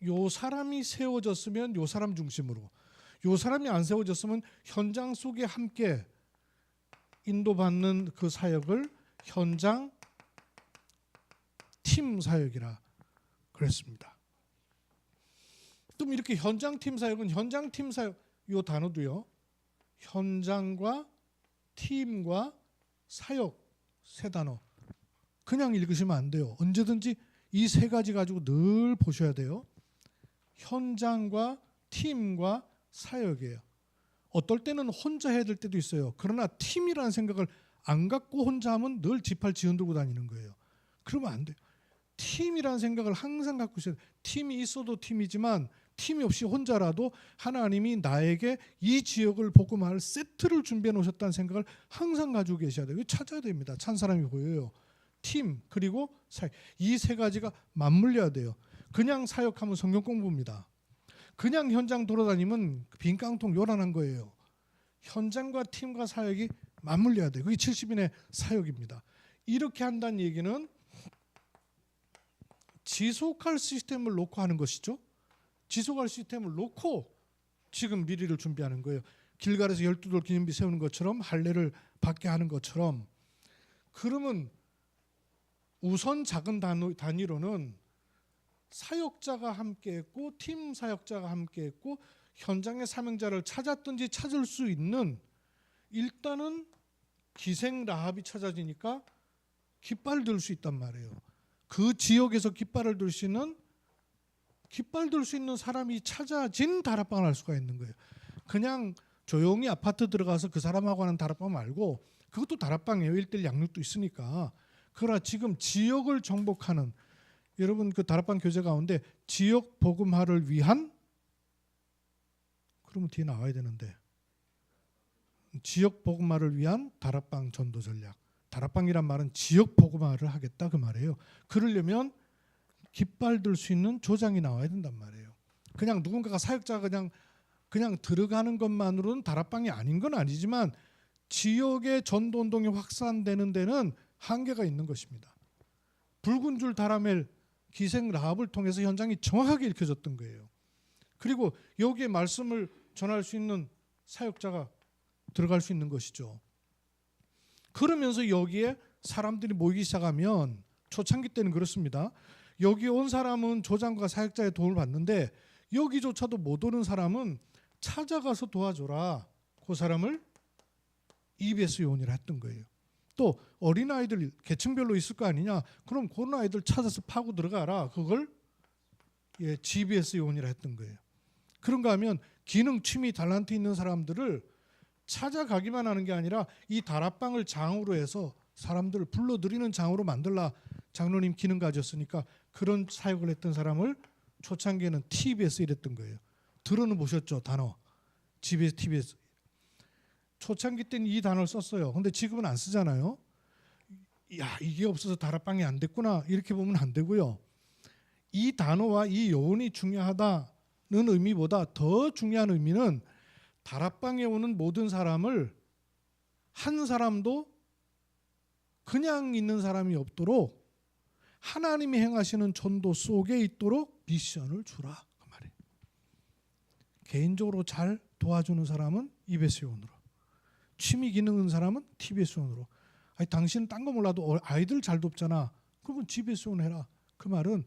요 사람이 세워졌으면 요 사람 중심으로, 요 사람이 안 세워졌으면 현장 속에 함께 인도받는 그 사역을 현장 팀 사역이라 그랬습니다. 또 이렇게 현장 팀 사역은 현장 팀 사역 요 단어도요. 현장과 팀과 사역 세 단어 그냥 읽으시면 안 돼요. 언제든지 이 세 가지 가지고 늘 보셔야 돼요. 현장과 팀과 사역이에요. 어떨 때는 혼자 해야 될 때도 있어요. 그러나 팀이라는 생각을 안 갖고 혼자 하면 늘 지팔 지흔들고 다니는 거예요. 그러면 안 돼요. 팀이라는 생각을 항상 갖고 있어야 돼요. 팀이 있어도 팀이지만 팀이 없이 혼자라도 하나님이 나에게 이 지역을 복음할 세트를 준비해 놓으셨다는 생각을 항상 가지고 계셔야 돼요. 찾아야 됩니다. 찬 사람이 보여요. 팀 그리고 사역, 이 세 가지가 맞물려야 돼요. 그냥 사역하면 성경 공부입니다. 그냥 현장 돌아다니면 빈 깡통 요란한 거예요. 현장과 팀과 사역이 맞물려야 돼요. 그게 70인의 사역입니다. 이렇게 한다는 얘기는 지속할 시스템을 놓고 하는 것이죠. 지속할 시스템을 놓고 지금 미리를 준비하는 거예요. 길갈에서 12돌 기념비 세우는 것처럼 할례를 받게 하는 것처럼. 그러면 우선 작은 단위로는 사역자가 함께했고 팀 사역자가 함께했고 현장의 사명자를 찾았든지 찾을 수 있는, 일단은 기생 라합이 찾아지니까 깃발을 들 수 있단 말이에요. 그 지역에서 깃발을 들 수 있는 사람이 찾아진 다락방을 할 수가 있는 거예요. 그냥 조용히 아파트 들어가서 그 사람하고 하는 다락방 말고, 그것도 다락방이에요. 1:1 양육도 있으니까. 그러나 지금 지역을 정복하는, 여러분 그 다락방 교재 가운데 지역 복음화를 위한, 그러면 뒤에 나와야 되는데, 지역 복음화를 위한 다락방 전도 전략. 다락방이란 말은 지역 복음화를 하겠다 그 말이에요. 그러려면 깃발 들 수 있는 조장이 나와야 된단 말이에요. 그냥 누군가가 사역자가 그냥 들어가는 것만으로는 다락방이 아닌 건 아니지만 지역의 전도 운동이 확산되는 데는 한계가 있는 것입니다. 붉은 줄 다라멜 기생 라합을 통해서 현장이 정확하게 읽혀졌던 거예요. 그리고 여기에 말씀을 전할 수 있는 사역자가 들어갈 수 있는 것이죠. 그러면서 여기에 사람들이 모이기 시작하면, 초창기 때는 그렇습니다. 여기 온 사람은 조장과 사역자의 도움을 받는데 여기조차도 못 오는 사람은 찾아가서 도와줘라. 그 사람을 EBS 요원이라 했던 거예요. 또 어린아이들 계층별로 있을 거 아니냐. 그럼 그런 아이들 찾아서 파고 들어가라. 그걸 GBS 요원이라 했던 거예요. 그런가 하면 기능, 취미, 달란트 있는 사람들을 찾아가기만 하는 게 아니라 이 다락방을 장으로 해서 사람들을 불러들이는 장으로 만들라. 장로님 기능 가졌으니까 그런 사역을 했던 사람을 초창기에는 TV에서 이랬던 거예요. 들어는 보셨죠? 단어. 집에서 TV에서. 초창기 때는 이 단어를 썼어요. 근데 지금은 안 쓰잖아요. 야, 이게 없어서 다락방이 안 됐구나. 이렇게 보면 안 되고요. 이 단어와 이 요원이 중요하다는 의미보다 더 중요한 의미는 다락방에 오는 모든 사람을 한 사람도 그냥 있는 사람이 없도록 하나님이 행하시는 전도 속에 있도록 미션을 주라 그 말이에요. 개인적으로 잘 도와주는 사람은 EBS 요원으로, 취미 기능 있는 사람은 TBS 요원으로. 아니, 당신은 딴 거 몰라도 아이들 잘 돕잖아. 그러면 GBS 요원 해라. 그 말은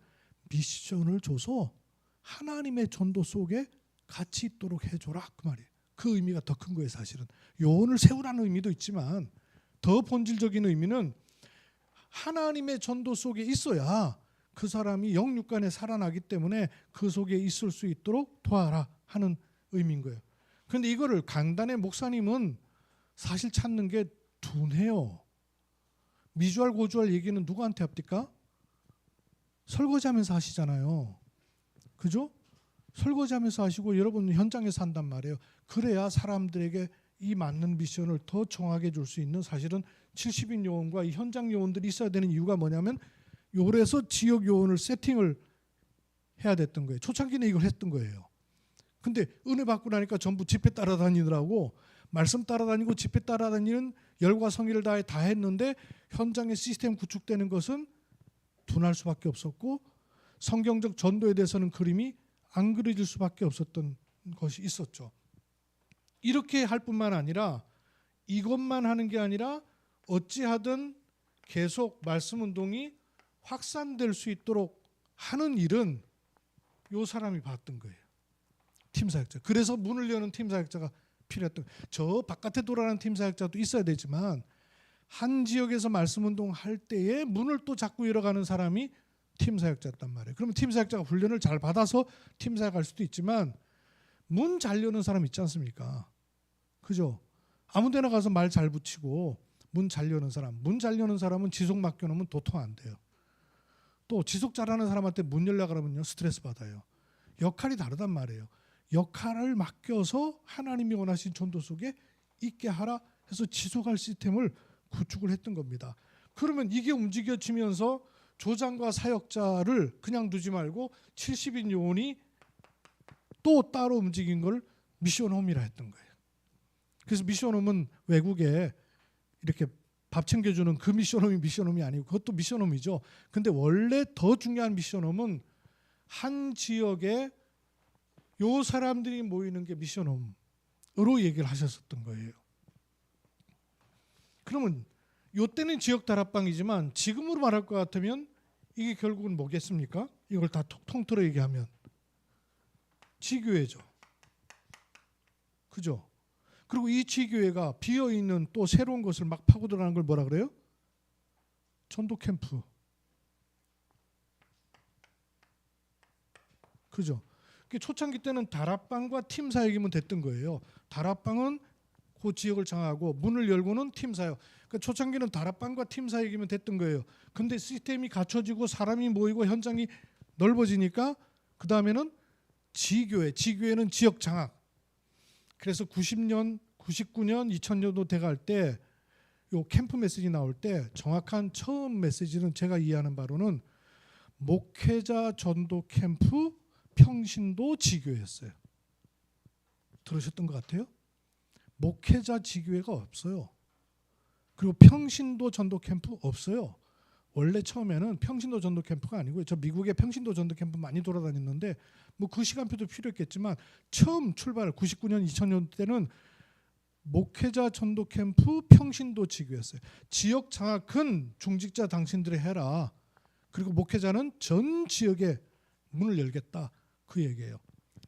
미션을 줘서 하나님의 전도 속에 같이 있도록 해줘라 그 말이에요. 그 의미가 더 큰 거예요. 사실은 요원을 세우라는 의미도 있지만 더 본질적인 의미는 하나님의 전도 속에 있어야 그 사람이 영육간에 살아나기 때문에 그 속에 있을 수 있도록 도와라 하는 의미인 거예요. 그런데 이거를 강단의 목사님은 사실 찾는 게 둔해요. 미주알 고주알 얘기는 누구한테 합니까? 설거지하면서 하시잖아요. 그죠? 설거지하면서 하시고 여러분 현장에서 한단 말이에요. 그래야 사람들에게 이 맞는 미션을 더 정확하게 줄 수 있는, 사실은 70인 요원과 이 현장 요원들이 있어야 되는 이유가 뭐냐면 요래서 지역 요원을 세팅을 해야 됐던 거예요. 초창기는 이걸 했던 거예요. 근데 은혜 받고 나니까 전부 집회 따라다니더라고. 말씀 따라다니고 집회 따라다니는 열과 성의를 다해 다 했는데 현장의 시스템 구축되는 것은 둔할 수밖에 없었고 성경적 전도에 대해서는 그림이 안 그려질 수밖에 없었던 것이 있었죠. 이렇게 할 뿐만 아니라 이것만 하는 게 아니라 어찌하든 계속 말씀 운동이 확산될 수 있도록 하는 일은 요 사람이 봤던 거예요. 팀 사역자. 그래서 문을 여는 팀 사역자가 필요했던 거예요. 저 바깥에 돌아가는 팀 사역자도 있어야 되지만 한 지역에서 말씀 운동할 때에 문을 또 자꾸 열어가는 사람이 팀 사역자였단 말이에요. 그러면 팀 사역자가 훈련을 잘 받아서 팀 사역할 수도 있지만 문 잘 여는 사람 있지 않습니까? 그죠? 아무 데나 가서 말 잘 붙이고 문 잘 여는 사람. 문 잘 여는 사람은 지속 맡겨놓으면 도통 안 돼요. 또 지속 잘하는 사람한테 문 열려 그러면요 스트레스 받아요. 역할이 다르단 말이에요. 역할을 맡겨서 하나님이 원하신 전도 속에 있게 하라 해서 지속할 시스템을 구축을 했던 겁니다. 그러면 이게 움직여지면서 조장과 사역자를 그냥 두지 말고 70인 요원이 또 따로 움직인 걸 미션홈이라 했던 거예요. 그래서 미션홈은 외국에 이렇게 밥 챙겨주는 그 미션홈이 아니고 그것도 미션홈이죠. 근데 원래 더 중요한 미션홈은 한 지역에 요 사람들이 모이는 게 미션홈으로 얘기를 하셨었던 거예요. 그러면 요때는 지역 다락방이지만 지금으로 말할 것 같으면 이게 결국은 뭐겠습니까? 이걸 다 통틀어 얘기하면 지교회죠. 그죠? 그리고 이 지교회가 비어있는 또 새로운 것을 막 파고 들어가는 걸 뭐라 그래요? 전도 캠프. 그죠? 초창기 때는 다락방과 팀 사역이면 됐던 거예요. 다락방은 그 지역을 정하고 문을 열고는 팀 사역. 그러니까 초창기는 다락방과 팀 사역이면 됐던 거예요. 근데 시스템이 갖춰지고 사람이 모이고 현장이 넓어지니까 그 다음에는 지교회. 지교회는 지역 장악. 그래서 90년, 99년, 2000년도 돼갈 때 요 캠프 메시지 나올 때 정확한 처음 메시지는 제가 이해하는 바로는 목회자 전도 캠프 평신도 지교회였어요. 들으셨던 것 같아요? 목회자 지교회가 없어요. 그리고 평신도 전도 캠프 없어요. 원래 처음에는 평신도 전도 캠프가 아니고요. 저 미국의 평신도 전도 캠프 많이 돌아다녔는데 뭐 그 시간표도 필요했겠지만 처음 출발 99년 2000년 때는 목회자 전도 캠프 평신도 지교였어요. 지역 장악은 중직자 당신들이 해라. 그리고 목회자는 전 지역에 문을 열겠다. 그 얘기예요.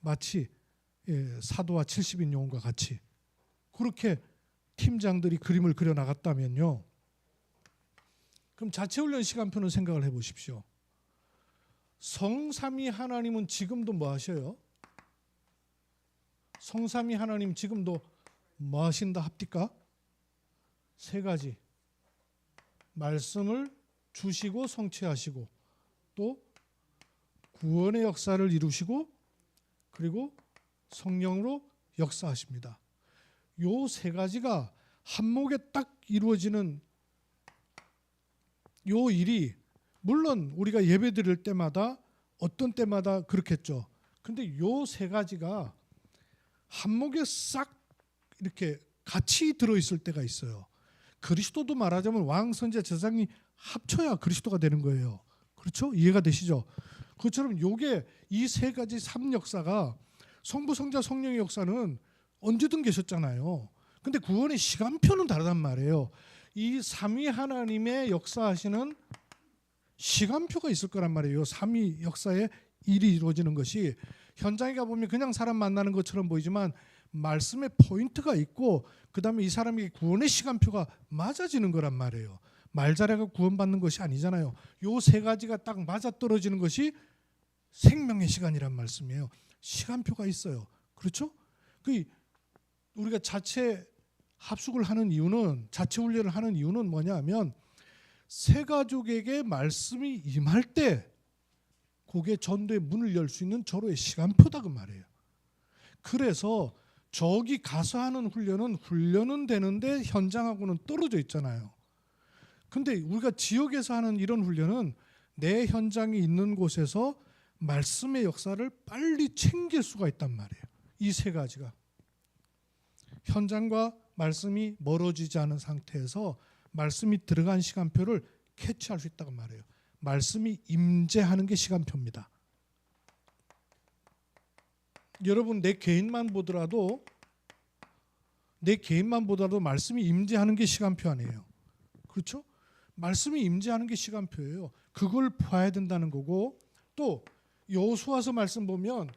마치 사도와 70인 요원과 같이 그렇게 팀장들이 그림을 그려 나갔다면요. 그럼 자체훈련 시간표는 생각을 해보십시오. 성삼위 하나님은 지금도 뭐 하셔요? 성삼위 하나님 지금도 뭐 하신다 합니까? 세 가지. 말씀을 주시고 성취하시고 또 구원의 역사를 이루시고 그리고 성령으로 역사하십니다. 요 세 가지가 한목에 딱 이루어지는 요 일이 물론 우리가 예배 드릴 때마다 어떤 때마다 그렇겠죠. 근데 요 세 가지가 한목에 싹 이렇게 같이 들어있을 때가 있어요. 그리스도도 말하자면 왕, 선지자, 제사장이 합쳐야 그리스도가 되는 거예요. 그렇죠? 이해가 되시죠? 그처럼 요게 이 세 가지 삼역사가 성부, 성자, 성령의 역사는 언제든 계셨잖아요. 근데 구원의 시간표는 다르단 말이에요. 이 삼위 하나님의 역사하시는 시간표가 있을 거란 말이에요. 삼위 역사의 일이 이루어지는 것이 현장에 가보면 그냥 사람 만나는 것처럼 보이지만 말씀의 포인트가 있고 그다음에 이 사람에게 구원의 시간표가 맞아지는 거란 말이에요. 말 잘해가 구원받는 것이 아니잖아요. 요 세 가지가 딱 맞아떨어지는 것이 생명의 시간이란 말씀이에요. 시간표가 있어요. 그렇죠? 우리가 자체 합숙을 하는 이유는, 자체 훈련을 하는 이유는 뭐냐면 새 가족에게 말씀이 임할 때 그게 전도의 문을 열 수 있는 절호의 시간표다 그 말이에요. 그래서 저기 가서 하는 훈련은 되는데 현장하고는 떨어져 있잖아요. 근데 우리가 지역에서 하는 이런 훈련은 내 현장이 있는 곳에서 말씀의 역사를 빨리 챙길 수가 있단 말이에요. 이 세 가지가 현장과 말씀이 멀어지지 않은 상태에서 말씀이 들어간 시간표를 캐치할 수 있다고 말해요. 말씀이 임재하는 게 시간표입니다. 여러분 내 개인만 보더라도 말씀이 임재하는 게 시간표 아니에요. 그렇죠? 말씀이 임재하는 게 시간표예요. 그걸 봐야 된다는 거고 또 여호수아서 말씀 보면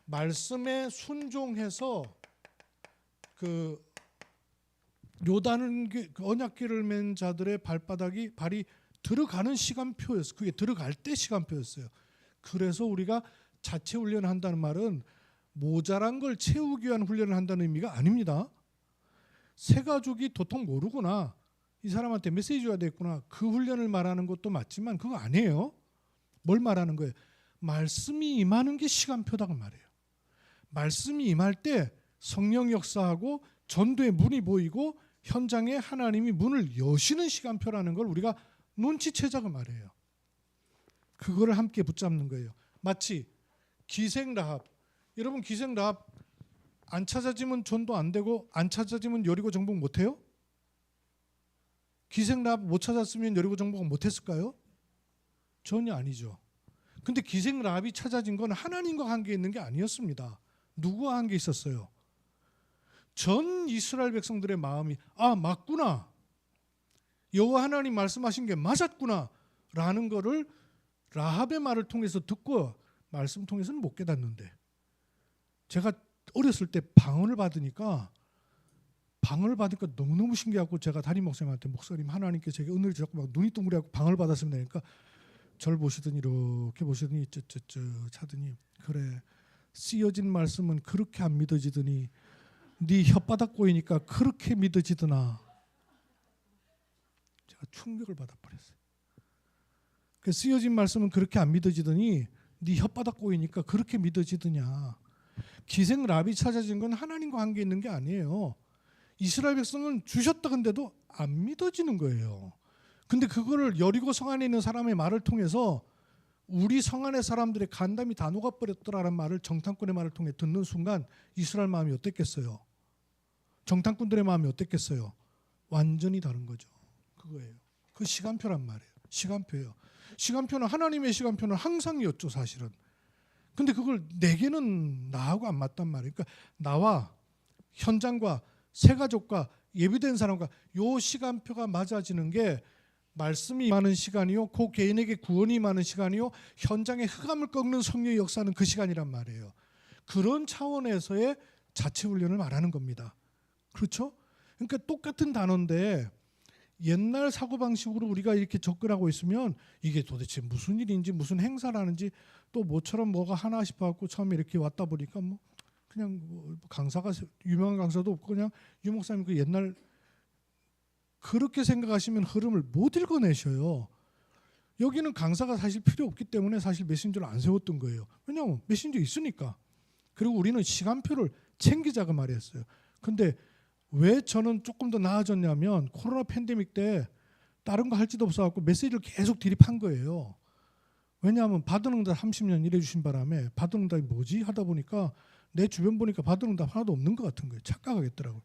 말씀에 순종해서 그 요단은 언약궤를 맨 자들의 발이 들어가는 시간표였어요. 그게 들어갈 때 시간표였어요. 그래서 우리가 자체 훈련을 한다는 말은 모자란 걸 채우기 위한 훈련을 한다는 의미가 아닙니다. 새 가족이 도통 모르구나. 이 사람한테 메시지 줘야 되겠구나. 그 훈련을 말하는 것도 맞지만 그거 아니에요. 뭘 말하는 거예요? 말씀이 임하는 게 시간표다고 말해요. 말씀이 임할 때 성령 역사하고 전도의 문이 보이고 현장에 하나님이 문을 여시는 시간표라는 걸 우리가 눈치채자고 말해요. 그거를 함께 붙잡는 거예요. 마치 기생 라합. 여러분 기생 라합 안 찾아지면 전도 안 되고 안 찾아지면 여리고 정복 못 해요? 기생 라합 못 찾았으면 여리고 정복 못 했을까요? 전혀 아니죠. 근데 기생 라합이 찾아진 건 하나님과 관계 있는 게 아니었습니다. 누구와 관계 있었어요? 전 이스라엘 백성들의 마음이 맞구나. 여호와 하나님 말씀하신 게 맞았구나 라는 거를 라합의 말을 통해서 듣고 말씀 통해서는 못 깨닫는데 제가 어렸을 때 방언을 받으니까 너무너무 신기하고 제가 담임 목사님한테 목사님 하나님께 제게 은혜를 주셨고 막 눈이 동그랗고 방언을 받았으면 되니까 저를 보시더니 이렇게 보시더니 차더니 그래 쓰여진 말씀은 그렇게 안 믿어지더니 네 혓바닥 꼬이니까 그렇게 믿어지더나. 제가 충격을 받아버렸어요. 그 쓰여진 말씀은 그렇게 안 믿어지더니 네 혓바닥 꼬이니까 그렇게 믿어지더냐. 기생 라합이 찾아진 건 하나님과 관계 있는 게 아니에요. 이스라엘 백성은 주셨다 근데도 안 믿어지는 거예요. 근데 그거를 여리고 성 안에 있는 사람의 말을 통해서 우리 성 안의 사람들의 간담이 다 녹아버렸더라는 말을 정탐꾼의 말을 통해 듣는 순간 이스라엘 마음이 어땠겠어요? 정탐꾼들의 마음이 어땠겠어요? 완전히 다른 거죠. 그거예요. 그 시간표란 말이에요. 시간표예요. 시간표는 하나님의 시간표는 항상이었죠 사실은. 근데 그걸 내게는 나하고 안 맞단 말이에요. 그러니까 나와 현장과 새가족과 예비된 사람과 요 시간표가 맞아지는 게 말씀이 임하는 시간이요, 그 개인에게 구원이 임하는 시간이요, 현장에 흑암을 꺾는 성령의 역사는 그 시간이란 말이에요. 그런 차원에서의 자체 훈련을 말하는 겁니다. 그렇죠? 그러니까 똑같은 단어인데 옛날 사고방식으로 우리가 이렇게 접근하고 있으면 이게 도대체 무슨 일인지 무슨 행사라는지 또 뭐처럼 뭐가 하나 싶어갖고 처음에 이렇게 왔다 보니까 뭐 그냥 강사가 유명한 강사도 없고 그냥 유 목사님 그 옛날 그렇게 생각하시면 흐름을 못 읽어내셔요. 여기는 강사가 사실 필요 없기 때문에 사실 메신저를 안 세웠던 거예요. 왜냐하면 메신저 있으니까. 그리고 우리는 시간표를 챙기자고 말했어요. 근데 왜 저는 조금 더 나아졌냐면 코로나 팬데믹 때 다른 거 할지도 없어갖고 메시지를 계속 드립한 거예요. 왜냐하면 받은 응답 30년 일해주신 바람에 받은 응답이 뭐지? 하다 보니까 내 주변 보니까 받은 응답 하나도 없는 것 같은 거예요. 착각하겠더라고요.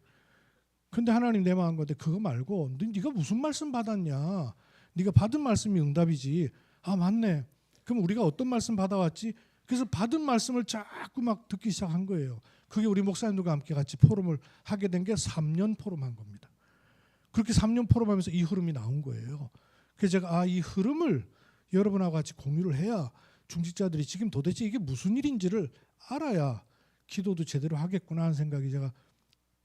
근데 하나님 내 마음 건데 그거 말고 네가 무슨 말씀 받았냐? 네가 받은 말씀이 응답이지. 아 맞네. 그럼 우리가 어떤 말씀 받아왔지? 그래서 받은 말씀을 자꾸 막 듣기 시작한 거예요. 그게 우리 목사님들과 함께 같이 포럼을 하게 된 게 3년 포럼한 겁니다. 그렇게 3년 포럼하면서 이 흐름이 나온 거예요. 그래서 제가 이 흐름을 여러분하고 같이 공유를 해야 중직자들이 지금 도대체 이게 무슨 일인지를 알아야 기도도 제대로 하겠구나 하는 생각이 제가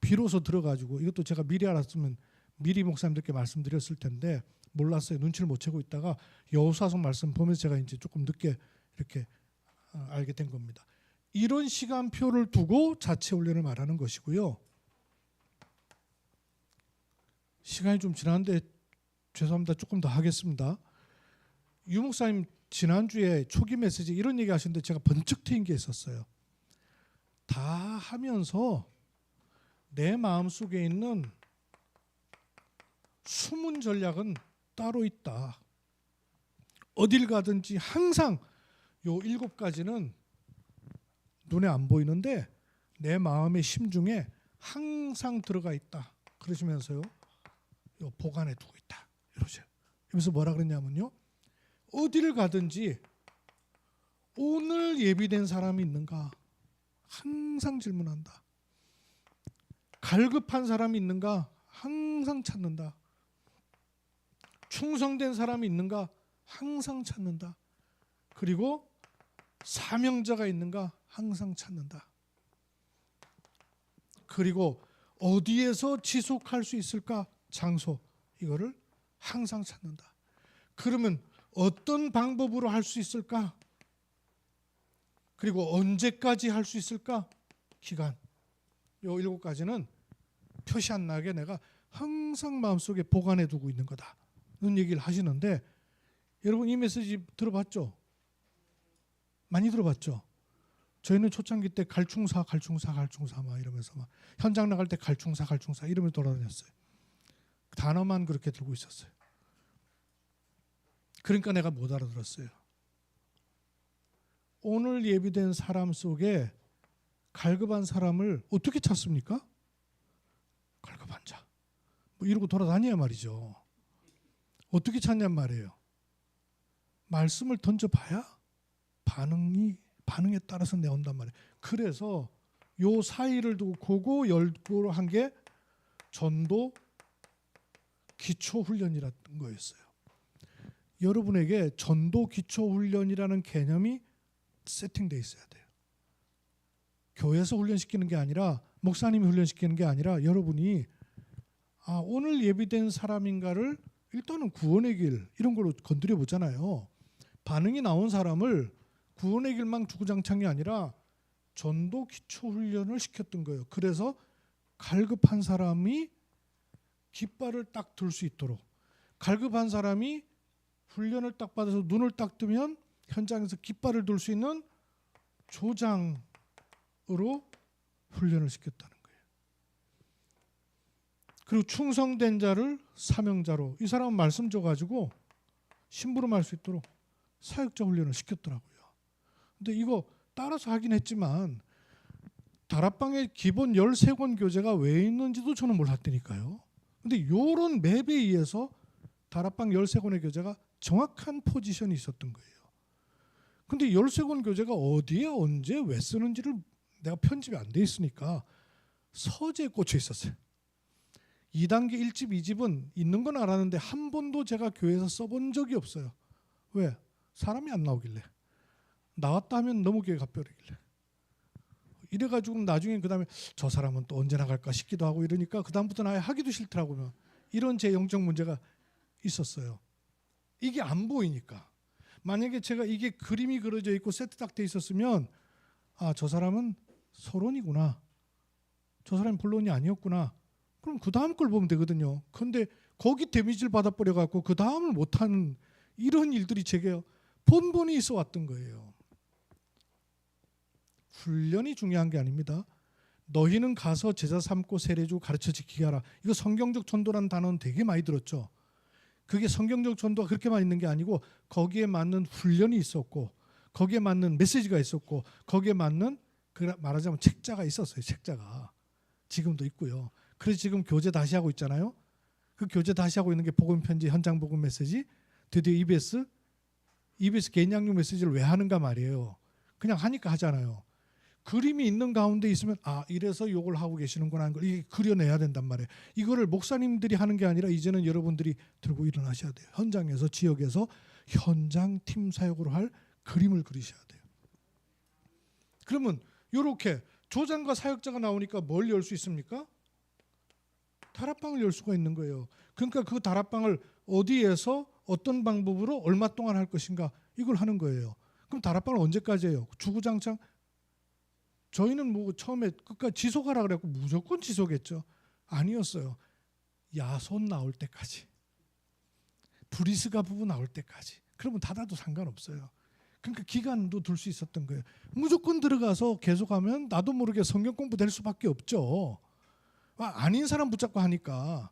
비로소 들어가지고, 이것도 제가 미리 알았으면 미리 목사님들께 말씀드렸을 텐데 몰랐어요. 눈치를 못 채고 있다가 여호수아서 말씀 보면서 제가 이제 조금 늦게 이렇게 알게 된 겁니다. 이런 시간표를 두고 자체 훈련을 말하는 것이고요. 시간이 좀 지났는데 죄송합니다. 조금 더 하겠습니다. 유 목사님 지난주에 초기 메시지 이런 얘기 하셨는데 제가 번쩍 트인 게 있었어요. 다 하면서 내 마음속에 있는 숨은 전략은 따로 있다. 어딜 가든지 항상 요 7가지는 눈에 안 보이는데 내 마음의 심중에 항상 들어가 있다. 그러시면서요. 요 보관해 두고 있다. 이러세요. 그래서 뭐라 그랬냐면요. 어디를 가든지 오늘 예비된 사람이 있는가 항상 질문한다. 갈급한 사람이 있는가 항상 찾는다. 충성된 사람이 있는가 항상 찾는다. 그리고 사명자가 있는가 항상 찾는다. 그리고 어디에서 지속할 수 있을까 장소, 이거를 항상 찾는다. 그러면 어떤 방법으로 할 수 있을까? 그리고 언제까지 할 수 있을까? 기간. 요 7가지는 표시 안 나게 내가 항상 마음속에 보관해 두고 있는 거다는 얘기를 하시는데, 여러분 이 메시지 들어봤죠? 많이 들어봤죠? 저희는 초창기 때 갈충사 막 이러면서 막 현장 나갈 때 갈충사 이러면서 돌아다녔어요. 단어만 그렇게 들고 있었어요. 그러니까 내가 못 알아들었어요. 오늘 예비된 사람 속에 갈급한 사람을 어떻게 찾습니까? 갈급한 자. 뭐 이러고 돌아다녀야 말이죠. 어떻게 찾냔 말이에요. 말씀을 던져봐야 반응에 따라서 내온단 말이에요. 그래서 요 사이를 두고 고고 열고 한 게 전도 기초 훈련이라는 거였어요. 여러분에게 전도 기초 훈련이라는 개념이 세팅되어 있어야 돼요. 교회에서 훈련시키는 게 아니라, 목사님이 훈련시키는 게 아니라, 여러분이 오늘 예비된 사람인가를 일단은 구원의 길 이런 걸로 건드려 보잖아요. 반응이 나온 사람을 구원의 길만 주구장창이 아니라 전도 기초 훈련을 시켰던 거예요. 그래서 갈급한 사람이 깃발을 딱 들 수 있도록, 갈급한 사람이 훈련을 딱 받아서 눈을 딱 뜨면 현장에서 깃발을 들 수 있는 조장으로 훈련을 시켰다는 거예요. 그리고 충성된 자를 사명자로, 이 사람은 말씀 줘가지고 심부름할 수 있도록 사역자 훈련을 시켰더라고요. 근데 이거 따라서 하긴 했지만 다락방의 기본 13권 교재가 왜 있는지도 저는 몰랐다니까요. 근데 이런 맵에 의해서 다락방 13권의 교재가 정확한 포지션이 있었던 거예요. 근데 13권 교재가 어디에 언제 왜 쓰는지를 내가 편집이 안 돼 있으니까 서재에 꽂혀 있었어요. 2단계 1집 2집은 있는 건 알았는데 한 번도 제가 교회에서 써본 적이 없어요. 왜? 사람이 안 나오길래. 나왔다 하면 너무 교회 값벼르길래. 이래가지고 나중에 그 다음에 저 사람은 또 언제 나갈까 싶기도 하고 이러니까 그 다음부터는 아예 하기도 싫더라고요. 이런 제 영적 문제가 있었어요. 이게 안 보이니까. 만약에 제가 이게 그림이 그려져 있고 세트 딱 돼 있었으면 저 사람은 서론이구나. 저 사람이 본론이 아니었구나. 그럼 그 다음 걸 보면 되거든요. 그런데 거기 데미지를 받아버려 갖고 그 다음을 못하는 이런 일들이 제게 번번이 있어 왔던 거예요. 훈련이 중요한 게 아닙니다. 너희는 가서 제자 삼고 세례주고 가르쳐 지키게 하라. 이거 성경적 전도라는 단어는 되게 많이 들었죠. 그게 성경적 전도가 그렇게만 있는 게 아니고 거기에 맞는 훈련이 있었고 거기에 맞는 메시지가 있었고 거기에 맞는 말하자면 책자가 있었어요. 책자가 지금도 있고요. 그래서 지금 교재 다시 하고 있잖아요. 그 교재 다시 하고 있는 게 복음편지 현장 복음 메시지. 드디어 EBS 개인양육 메시지를 왜 하는가 말이에요. 그냥 하니까 하잖아요. 그림이 있는 가운데 있으면 이래서 이걸 하고 계시는구나 하는 걸 이게 그려내야 된단 말이에요. 이거를 목사님들이 하는 게 아니라 이제는 여러분들이 들고 일어나셔야 돼요. 현장에서 지역에서 현장 팀 사역으로 할 그림을 그리셔야 돼요. 그러면 이렇게 조장과 사역자가 나오니까 뭘 열 수 있습니까? 다락방을 열 수가 있는 거예요. 그러니까 그 다락방을 어디에서 어떤 방법으로 얼마 동안 할 것인가 이걸 하는 거예요. 그럼 다락방을 언제까지 해요? 주구장창 저희는 뭐 처음에 끝까지 지속하라 그래갖고 무조건 지속했죠. 아니었어요. 야손 나올 때까지, 브리스가 부부 나올 때까지. 그러면 닫아도 상관없어요. 그러니까 기간도 둘 수 있었던 거예요. 무조건 들어가서 계속하면 나도 모르게 성경 공부 될 수밖에 없죠. 아닌 사람 붙잡고 하니까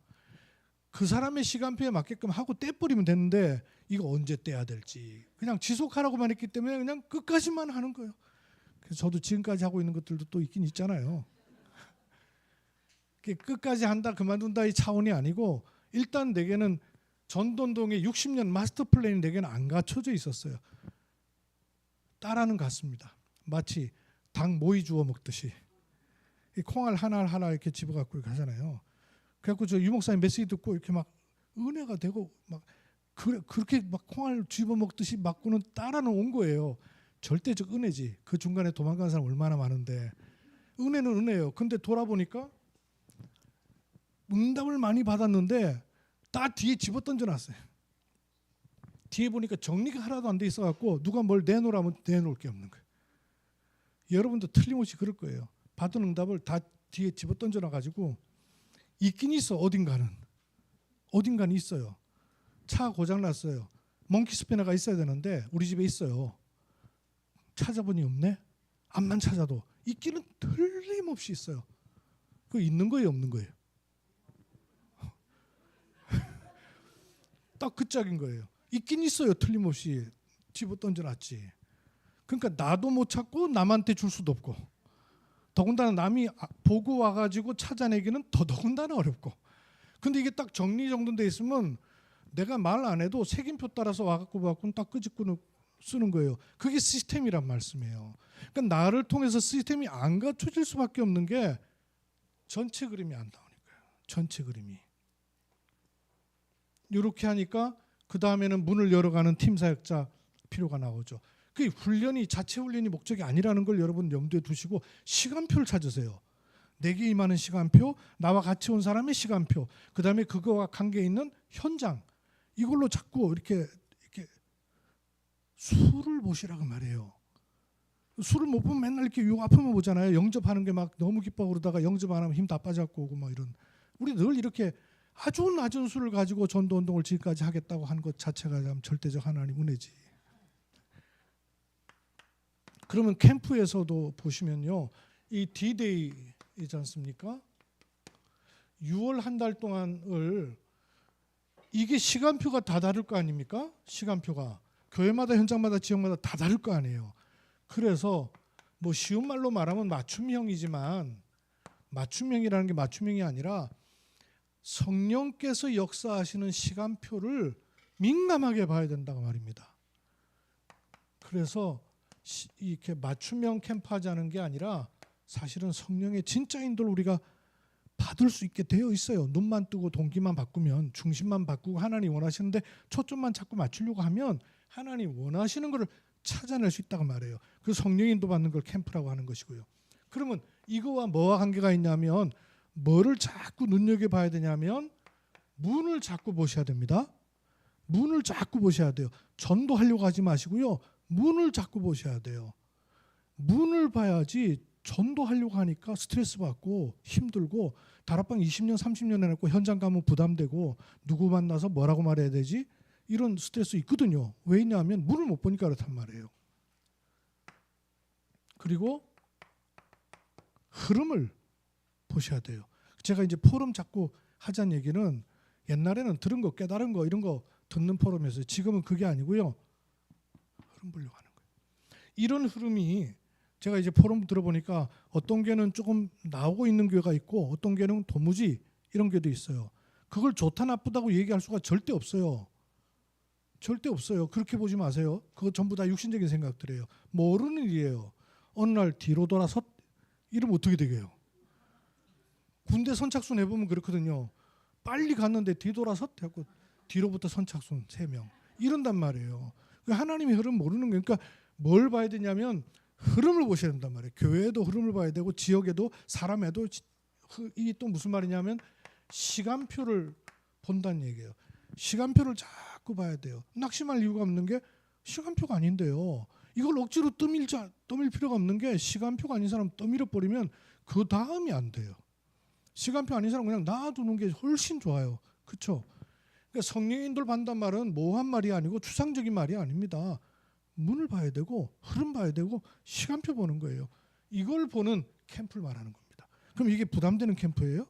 그 사람의 시간표에 맞게끔 하고 떼버리면 되는데 이거 언제 떼야 될지 그냥 지속하라고만 했기 때문에 그냥 끝까지만 하는 거예요. 그래서 저도 지금까지 하고 있는 것들도 또 있긴 있잖아요. 끝까지 한다 그만둔다 이 차원이 아니고 일단 내게는 전도운동의 60년 마스터 플랜이 내게는 안 갖춰져 있었어요. 따라는 갔습니다. 마치 닭 모이 주워 먹듯이 이 콩알 하나 이렇게 집어갖고 이렇게 하잖아요. 그래갖고 저 유목사님 메시지 듣고 이렇게 막 은혜가 되고 막 그렇게 막 콩알 집어 먹듯이 막고는 따라는 온 거예요. 절대적 은혜지. 그 중간에 도망간 사람 얼마나 많은데 은혜는 은혜예요. 근데 돌아보니까 응답을 많이 받았는데 다 뒤에 집어 던져놨어요. 뒤에 보니까 정리가 하나도 안 돼 있어갖고 누가 뭘 내놓으라면 내놓을 게 없는 거예요. 여러분도 틀림없이 그럴 거예요. 받은 응답을 다 뒤에 집어 던져놔가지고 있긴 있어. 어딘가는 있어요. 차 고장났어요. 몽키 스패너가 있어야 되는데 우리 집에 있어요. 찾아보니 없네. 암만 찾아도 있기는 틀림없이 있어요. 그 있는 거예요, 없는 거예요? 딱 그 짝인 거예요. 있긴 있어요. 틀림없이 집어 던져놨지. 그러니까 나도 못 찾고 남한테 줄 수도 없고 더군다나 남이 보고 와가지고 찾아내기는 더더군다나 어렵고 근데 이게 딱 정리정돈돼 있으면 내가 말 안 해도 색임표 따라서 와갖고 딱 끄집고 쓰는 거예요. 그게 시스템이란 말씀이에요. 그러니까 나를 통해서 시스템이 안 갖춰질 수밖에 없는 게 전체 그림이 안 나오니까요. 전체 그림이. 이렇게 하니까 그 다음에는 문을 열어가는 팀 사역자 필요가 나오죠. 그 훈련이 자체 훈련이 목적이 아니라는 걸 여러분 염두에 두시고 시간표를 찾으세요. 내게 임하는 시간표, 나와 같이 온 사람의 시간표, 그 다음에 그거와 관계 있는 현장 이걸로 자꾸 이렇게 수를 보시라고 말해요. 수를 못 보면 맨날 이렇게 요 앞에만 보잖아요. 영접하는 게 막 너무 기뻐 그러다가 영접 안 하면 힘 다 빠져갖고 오고 막 이런. 우리 늘 이렇게 아주 낮은 수를 가지고 전도 운동을 지금까지 하겠다고 한 것 자체가 참 절대적 하나님 은혜지. 그러면 캠프에서도 보시면요, 이 D-Day이지 않습니까? 6월 한 달 동안을 이게 시간표가 다 다를 거 아닙니까? 시간표가 교회마다 현장마다 지역마다 다 다를 거 아니에요. 그래서 뭐 쉬운 말로 말하면 맞춤형이지만 맞춤형이라는 게 맞춤형이 아니라 성령께서 역사하시는 시간표를 민감하게 봐야 된다고 말입니다. 그래서 이렇게 맞춤형 캠프 하자는 게 아니라 사실은 성령의 진짜 인도를 우리가 받을 수 있게 되어 있어요. 눈만 뜨고 동기만 바꾸면 중심만 바꾸고 하나님 원하시는데 초점만 자꾸 맞추려고 하면 하나님 원하시는 것을 찾아낼 수 있다고 말해요. 그 성령 인도 받는 걸 캠프라고 하는 것이고요. 그러면 이거와 뭐와 관계가 있냐면 뭐를 자꾸 눈여겨봐야 되냐면 문을 자꾸 보셔야 됩니다. 문을 자꾸 보셔야 돼요. 전도하려고 하지 마시고요. 문을 자꾸 보셔야 돼요. 문을 봐야지 전도하려고 하니까 스트레스 받고 힘들고 다락방 20년 30년 해놓고 현장 가면 부담되고 누구 만나서 뭐라고 말해야 되지? 이런 스트레스 있거든요. 왜 있냐면 문을 못 보니까 그렇단 말이에요. 그리고 흐름을 보셔야 돼요. 제가 이제 포럼 자꾸 하자는 얘기는 옛날에는 들은 거 깨달은 거 이런 거 듣는 포럼이었어요. 지금은 그게 아니고요. 흐름 보려고 하는 거예요. 이런 흐름이 제가 이제 포럼 들어보니까 어떤 교회는 조금 나오고 있는 교회가 있고 어떤 교회는 도무지 이런 교회도 있어요. 그걸 좋다 나쁘다고 얘기할 수가 절대 없어요. 절대 없어요. 그렇게 보지 마세요. 그거 전부 다 육신적인 생각들이에요. 모르는 일이에요. 어느 날 뒤로 돌아서 이러면 어떻게 되게요? 군대 선착순 해보면 그렇거든요. 빨리 갔는데 뒤돌아서 하고 뒤로부터 선착순 3명 이런단 말이에요. 하나님의 흐름 모르는 거예요. 그러니까 뭘 봐야 되냐면 흐름을 보셔야 된단 말이에요. 교회에도 흐름을 봐야 되고 지역에도 사람에도 이 또 무슨 말이냐면 시간표를 본다는 얘기예요. 시간표를 자꾸 봐야 돼요. 낙심할 이유가 없는 게 시간표가 아닌데요. 이걸 억지로 떠밀 필요가 없는 게 시간표가 아닌 사람 떠밀어 버리면 그 다음이 안 돼요. 시간표 아닌 사람 그냥 놔두는 게 훨씬 좋아요. 그렇죠? 그러니까 성령 인도를 받는단 말은 모호한 말이 아니고 추상적인 말이 아닙니다. 문을 봐야 되고 흐름 봐야 되고 시간표 보는 거예요. 이걸 보는 캠프를 말하는 겁니다. 그럼 이게 부담되는 캠프예요?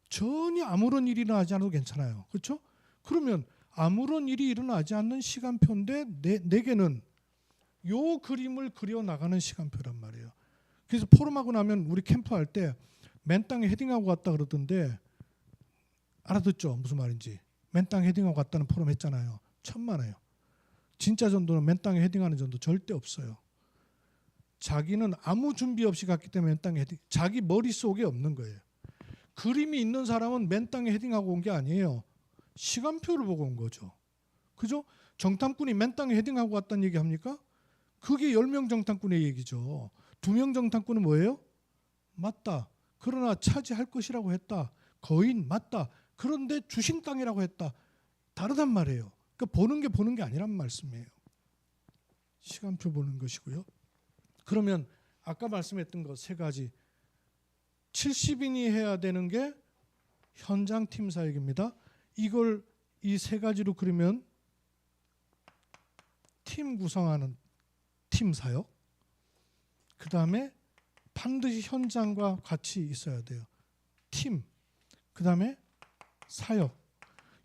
전혀 아무런 일이 일어나지 않아도 괜찮아요. 그렇죠? 그러면 아무런 일이 일어나지 않는 시간표인데 내게는 요 그림을 그려나가는 시간표란 말이에요. 그래서 포럼하고 나면 우리 캠프 할 때 맨 땅에 헤딩하고 갔다 그러던데 알아듣죠? 무슨 말인지. 맨 땅에 헤딩하고 갔다는 포럼 했잖아요. 천만에요. 진짜 전도는 맨 땅에 헤딩하는 전도 절대 없어요. 자기는 아무 준비 없이 갔기 때문에 맨 땅에 헤딩. 자기 머릿속에 없는 거예요. 그림이 있는 사람은 맨 땅에 헤딩하고 온 게 아니에요. 시간표를 보고 온 거죠. 그죠? 정탐꾼이 맨 땅에 헤딩하고 갔다는 얘기 합니까? 그게 10명 정탐꾼의 얘기죠. 2명 정탐꾼은 뭐예요? 맞다. 그러나 차지할 것이라고 했다. 거인 맞다. 그런데 주신 땅이라고 했다. 다르단 말이에요. 그러니까 보는 게 아니란 말씀이에요. 시간표 보는 것이고요. 그러면 아까 말씀했던 것 3가지 70인이 해야 되는 게 현장 팀 사역입니다. 이걸 이 3가지로 그리면 팀 구성하는 팀 사역. 그 다음에 반드시 현장과 같이 있어야 돼요. 팀. 그 다음에 사역.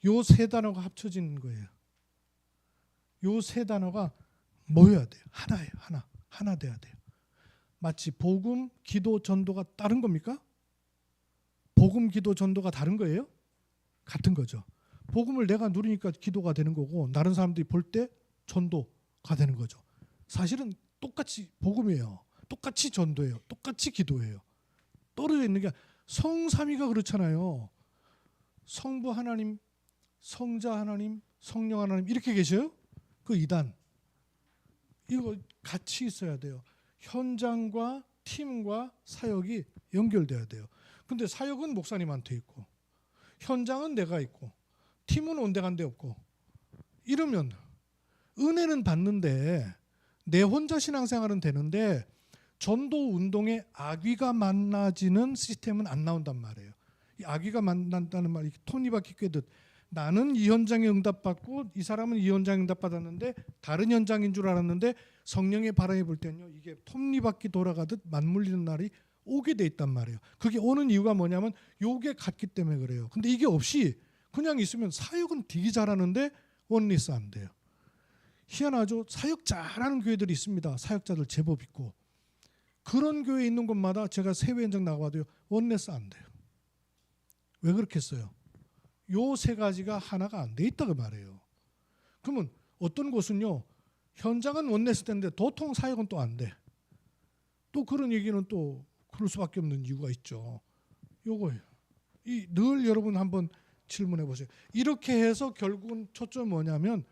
요 3단어가 합쳐지는 거예요. 요 3단어가 모여야 돼요. 하나예요. 하나 돼야 돼요. 마치 복음, 기도, 전도가 다른 겁니까? 복음, 기도, 전도가 다른 거예요? 같은 거죠. 복음을 내가 누리니까 기도가 되는 거고 다른 사람들이 볼 때 전도가 되는 거죠. 사실은 똑같이 복음이에요. 똑같이 전도예요. 똑같이 기도예요. 떨어져 있는 게 성삼위가 그렇잖아요. 성부 하나님, 성자 하나님, 성령 하나님 이렇게 계셔요? 그 2단. 이거 같이 있어야 돼요. 현장과 팀과 사역이 연결돼야 돼요. 근데 사역은 목사님한테 있고 현장은 내가 있고 팀은 온데간데 없고 이러면 은혜는 받는데 내 혼자 신앙생활은 되는데 전도 운동에 악귀가 만나지는 시스템은 안 나온단 말이에요. 이 악귀가 만난다는 말이 톱니바퀴 꿰듯 나는 이 현장에 응답받고 이 사람은 이 현장에 응답받았는데 다른 현장인 줄 알았는데 성령의 바람이 불 때는요 이게 톱니바퀴 돌아가듯 맞물리는 날이 오게 돼 있단 말이에요. 그게 오는 이유가 뭐냐면 요게 같기 때문에 그래요. 근데 이게 없이 그냥 있으면 사역은 되게 잘하는데 원리스 안 돼요. 희한하죠. 사역 잘하는 교회들이 있습니다. 사역자들 제법 있고 그런 교회 있는 곳마다 제가 세회 현장 나가봐도요 원리스 안 돼요. 왜 그렇겠어요? 요 3가지가 하나가 안 돼 있다고 말해요. 그러면 어떤 곳은요 현장은 원내스 되는데 도통 사역은 또 안 돼. 또 그런 얘기는 또 그럴 수밖에 없는 이유가 있죠. 요거예요. 늘 여러분 한번 질문해 보세요. 이렇게 해서 결국은 초점은 뭐냐면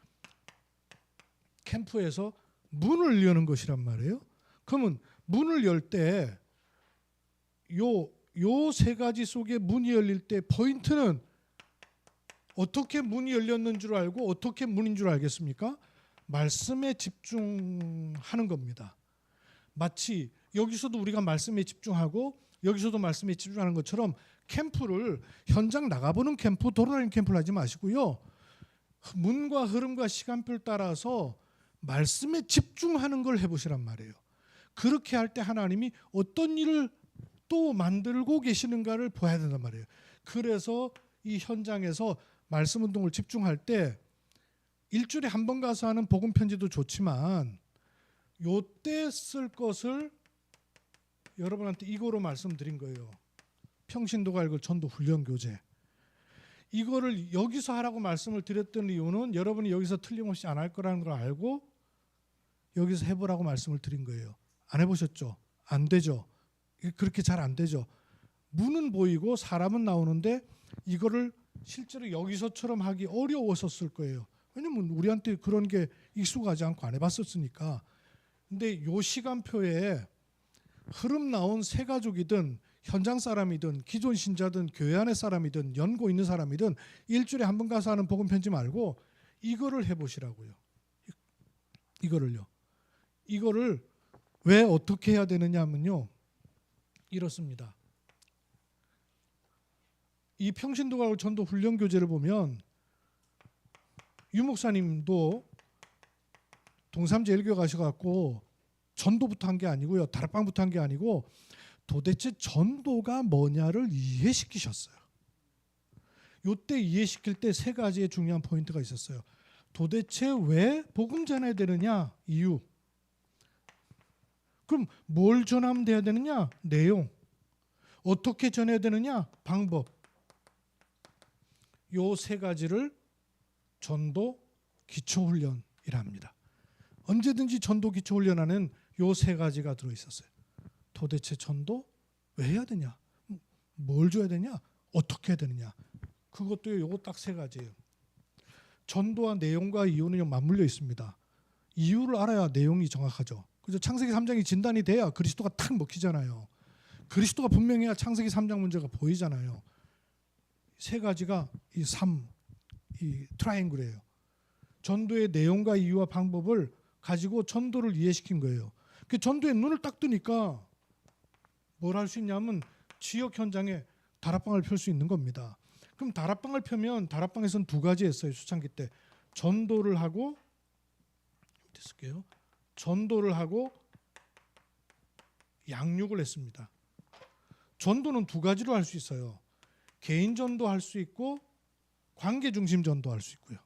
캠프에서 문을 여는 것이란 말이에요. 그러면 문을 열 때 요 3가지 속에 문이 열릴 때 포인트는 어떻게 문이 열렸는 줄 알고 어떻게 문인 줄 알겠습니까? 말씀에 집중하는 겁니다. 마치 여기서도 우리가 말씀에 집중하고 여기서도 말씀에 집중하는 것처럼 캠프를 현장 나가보는 캠프, 돌아다니는 캠프를 하지 마시고요. 문과 흐름과 시간표를 따라서 말씀에 집중하는 걸 해보시란 말이에요. 그렇게 할 때 하나님이 어떤 일을 또 만들고 계시는가를 봐야 된단 말이에요. 그래서 이 현장에서 말씀 운동을 집중할 때 일주일에 한 번 가서 하는 복음 편지도 좋지만 요때 쓸 것을 여러분한테 이거로 말씀드린 거예요. 평신도가 읽을 전도 훈련 교재. 이거를 여기서 하라고 말씀을 드렸던 이유는 여러분이 여기서 틀림없이 안 할 거라는 걸 알고 여기서 해보라고 말씀을 드린 거예요. 안 해보셨죠? 안 되죠. 그렇게 잘 안 되죠. 문은 보이고 사람은 나오는데 이거를 실제로 여기서처럼 하기 어려웠었을 거예요. 왜냐면 우리한테 그런 게 익숙하지 않고 안 해봤었으니까. 근데 요 시간표에 흐름 나온 새 가족이든 현장 사람이든 기존 신자든 교회 안의 사람이든 연고 있는 사람이든 일주일에 한 번 가서 하는 복음 편지 말고 이거를 해보시라고요. 이거를요. 이거를 왜 어떻게 해야 되느냐 하면요. 이렇습니다. 이 평신도가 전도 훈련 교재를 보면 유 목사님도 동삼제일교회 가셔갖고 전도부터 한 게 아니고요. 다락방부터 한 게 아니고 도대체 전도가 뭐냐를 이해시키셨어요. 요때 이해시킬 때 세 가지의 중요한 포인트가 있었어요. 도대체 왜 복음 전해야 되느냐? 이유. 그럼 뭘 전하면 돼야 되느냐? 내용. 어떻게 전해야 되느냐? 방법. 요 세 가지를 전도 기초훈련이라 합니다. 언제든지 전도 기초훈련하는 요 세 가지가 들어있었어요. 도대체 전도 왜 해야 되냐? 뭘 줘야 되냐? 어떻게 해야 되느냐? 그것도 요거 딱 세 가지예요. 전도와 내용과 이유는 맞물려 있습니다. 이유를 알아야 내용이 정확하죠. 그래서 창세기 3장이 진단이 돼야 그리스도가 탁 먹히잖아요. 그리스도가 분명해야 창세기 3장 문제가 보이잖아요. 세 가지가 이 트라이앵글이에요. 전도의 내용과 이유와 방법을 가지고 전도를 이해시킨 거예요. 그 전도의 눈을 딱 뜨니까 뭘 할 수 있냐면 지역 현장에 다락방을 펼 수 있는 겁니다. 그럼 다락방을 펴면 다락방에서는 두 가지 했어요. 수창기 때 전도를 하고 됐을게요. 전도를 하고 양육을 했습니다. 전도는 두 가지로 할 수 있어요. 개인 전도 할 수 있고 관계 중심 전도 할 수 있고요.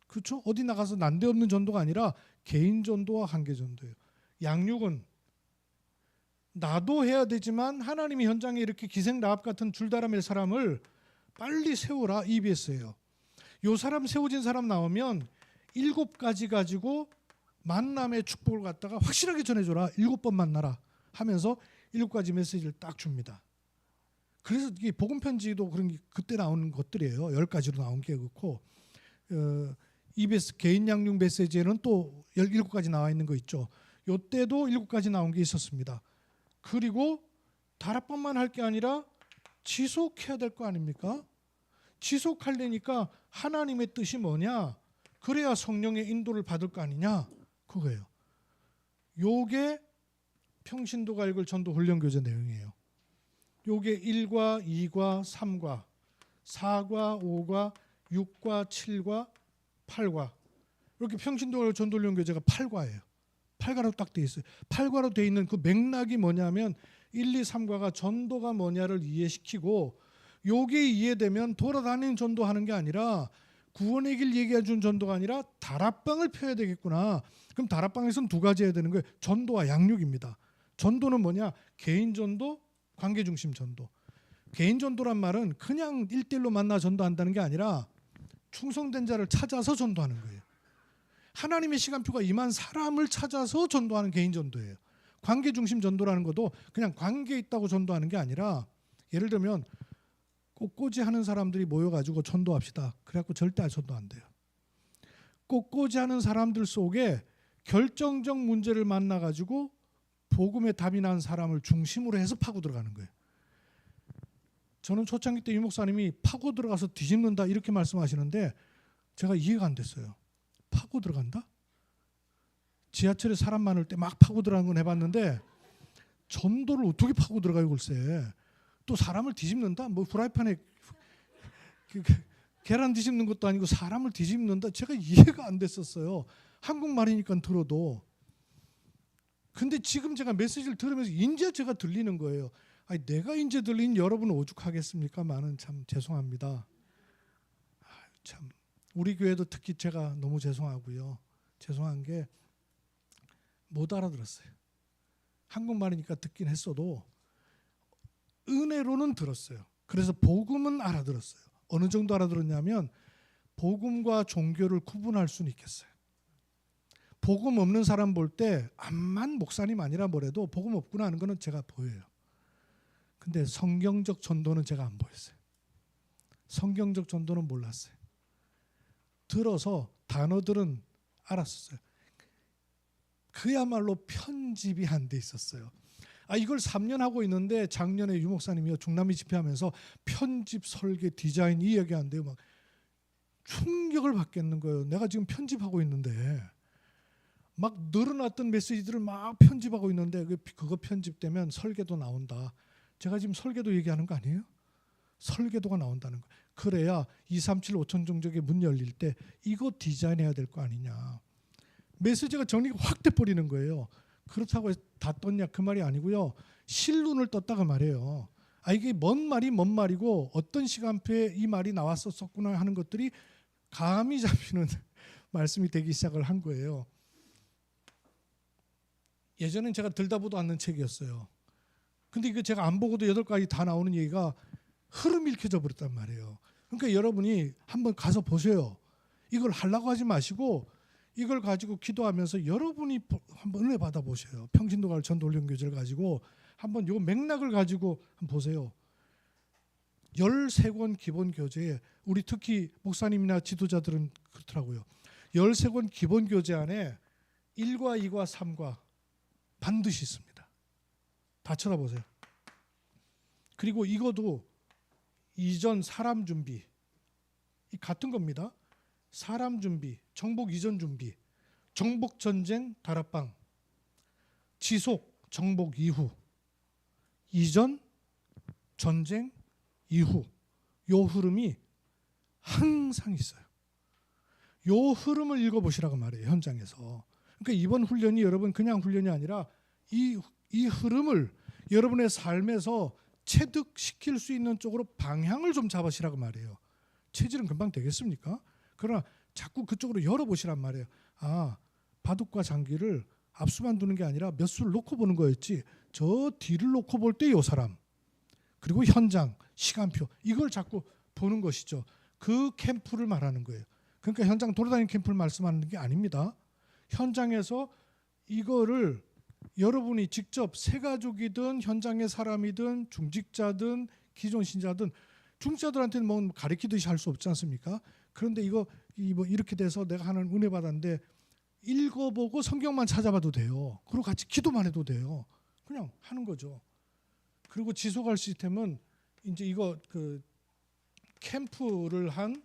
그렇죠? 어디 나가서 난데없는 전도가 아니라 개인 전도와 관계 전도예요. 양육은 나도 해야 되지만 하나님이 현장에 이렇게 기생 라합 같은 줄다라멜 사람을 빨리 세우라 EBS예요. 요 사람 세워진 사람 나오면 7가지 가지고 만남의 축복을 갖다가 확실하게 전해줘라. 7번 만나라 하면서 7가지 메시지를 딱 줍니다. 그래서 이게 복음 편지도 그런 게 그때 나오는 것들이에요. 10가지로 나온 게 그렇고 EBS 개인 양육 메시지에는 또 17가지 나와 있는 거 있죠. 요때도 7가지 나온 게 있었습니다. 그리고 다락방만 할 게 아니라 지속해야 될 거 아닙니까? 지속하려니까 하나님의 뜻이 뭐냐? 그래야 성령의 인도를 받을 거 아니냐? 그거예요. 요게 평신도가 읽을 전도 훈련 교재 내용이에요. 요게 1과 2과 3과 4과 5과 6과 7과 8과 이렇게 평신도가 읽을 전도 훈련 교재가 8과예요. 8과로 딱 돼 있어요. 8과로 돼 있는 그 맥락이 뭐냐면 1, 2, 3과가 전도가 뭐냐를 이해시키고 요게 이해되면 돌아다니는 전도하는 게 아니라 구원의 길 얘기해 준 전도가 아니라 다락방을 펴야 되겠구나. 그럼 다락방에서는 두 가지 해야 되는 거예요. 전도와 양육입니다. 전도는 뭐냐? 개인 전도, 관계 중심 전도. 개인 전도란 말은 그냥 1대1로 만나 전도한다는 게 아니라 충성된 자를 찾아서 전도하는 거예요. 하나님의 시간표가 임한 사람을 찾아서 전도하는 개인 전도예요. 관계 중심 전도라는 것도 그냥 관계에 있다고 전도하는 게 아니라 예를 들면 꽃꽂이 하는 사람들이 모여가지고 전도합시다. 그래갖고 절대 전도 안 돼요. 꽃꽂이 하는 사람들 속에 결정적 문제를 만나가지고 복음의 답이 난 사람을 중심으로 해서 파고 들어가는 거예요. 저는 초창기 때 유 목사님이 파고 들어가서 뒤집는다 이렇게 말씀하시는데 제가 이해가 안 됐어요. 파고 들어간다? 지하철에 사람 많을 때 막 파고 들어가는 건 해봤는데 전도를 어떻게 파고 들어가요 글쎄. 또 사람을 뒤집는다. 뭐 프라이팬에 계란 뒤집는 것도 아니고 사람을 뒤집는다. 제가 이해가 안 됐었어요. 한국말이니까 들어도. 근데 지금 제가 메시지를 들으면서 이제 제가 들리는 거예요. 아니, 내가 이제 들린 여러분 오죽하겠습니까? 많은 참 죄송합니다. 참 우리 교회도 특히 제가 너무 죄송하고요. 죄송한 게 못 알아들었어요. 한국말이니까 듣긴 했어도 은혜로는 들었어요. 그래서 복음은 알아들었어요. 어느 정도 알아들었냐면 복음과 종교를 구분할 수는 있겠어요. 복음 없는 사람 볼 때 암만 목사님 아니라 뭐래도 복음 없구나 하는 거는 제가 보여요. 근데 성경적 전도는 제가 안 보였어요. 성경적 전도는 몰랐어요. 들어서 단어들은 알았었어요. 그야말로 편집이 안 돼 있었어요. 이걸 3년 하고 있는데 작년에 유 목사님이요 중남미 집회하면서 편집, 설계, 디자인 이 얘기하는데요. 막 충격을 받겠는 거예요. 내가 지금 편집하고 있는데 막 늘어났던 메시지들을 막 편집하고 있는데 그거 편집되면 설계도 나온다. 제가 지금 설계도 얘기하는 거 아니에요? 설계도가 나온다는 거. 그래야 237 5천 종족의 문 열릴 때 이거 디자인해야 될 거 아니냐. 메시지가 정리가 확 돼버리는 거예요. 그렇다고 해서 다 떴냐 그 말이 아니고요. 실눈을 떴다가 말이에요. 이게 뭔 말이 뭔 말이고 어떤 시간표에 이 말이 나왔었구나 하는 것들이 감이 잡히는 말씀이 되기 시작을 한 거예요. 예전엔 제가 들다 보도 않는 책이었어요. 근데 이거 제가 안 보고도 8가지 다 나오는 얘기가 흐름이 읽혀져 버렸단 말이에요. 그러니까 여러분이 한번 가서 보세요. 이걸 하려고 하지 마시고 이걸 가지고 기도하면서 여러분이 한번 은혜 받아 보세요. 평신도가을 전도훈련교제를 가지고 한번 요 맥락을 가지고 한번 보세요. 13권 기본 교재에 우리 특히 목사님이나 지도자들은 그렇더라고요. 13권 기본 교재 안에 1과 2과 3과 반드시 있습니다. 다 쳐다보세요. 그리고 이것도 이전 사람 준비 이 같은 겁니다. 사람 준비, 정복 이전 준비, 정복 전쟁 다락방, 지속 정복 이후, 이전 전쟁 이후 요 흐름이 항상 있어요. 요 흐름을 읽어보시라고 말해요. 현장에서. 그러니까 이번 훈련이 여러분 그냥 훈련이 아니라 이 흐름을 여러분의 삶에서 체득시킬 수 있는 쪽으로 방향을 좀 잡으시라고 말해요. 체질은 금방 되겠습니까? 그러나 자꾸 그쪽으로 열어보시란 말이에요. 바둑과 장기를 앞수만 두는 게 아니라 몇 수를 놓고 보는 거였지 저 뒤를 놓고 볼 때 이 사람 그리고 현장, 시간표 이걸 자꾸 보는 것이죠. 그 캠프를 말하는 거예요. 그러니까 현장 돌아다니는 캠프를 말씀하는 게 아닙니다. 현장에서 이거를 여러분이 직접 새가족이든 현장의 사람이든 중직자든 기존 신자든 중직자들한테는 뭐 가르치듯이 할 수 없지 않습니까? 그런데 이거 뭐 이렇게 돼서 내가 하는 은혜 받았는데 읽어보고 성경만 찾아봐도 돼요. 그리고 같이 기도만 해도 돼요. 그냥 하는 거죠. 그리고 지속할 시스템은 이제 이거 그 캠프를 한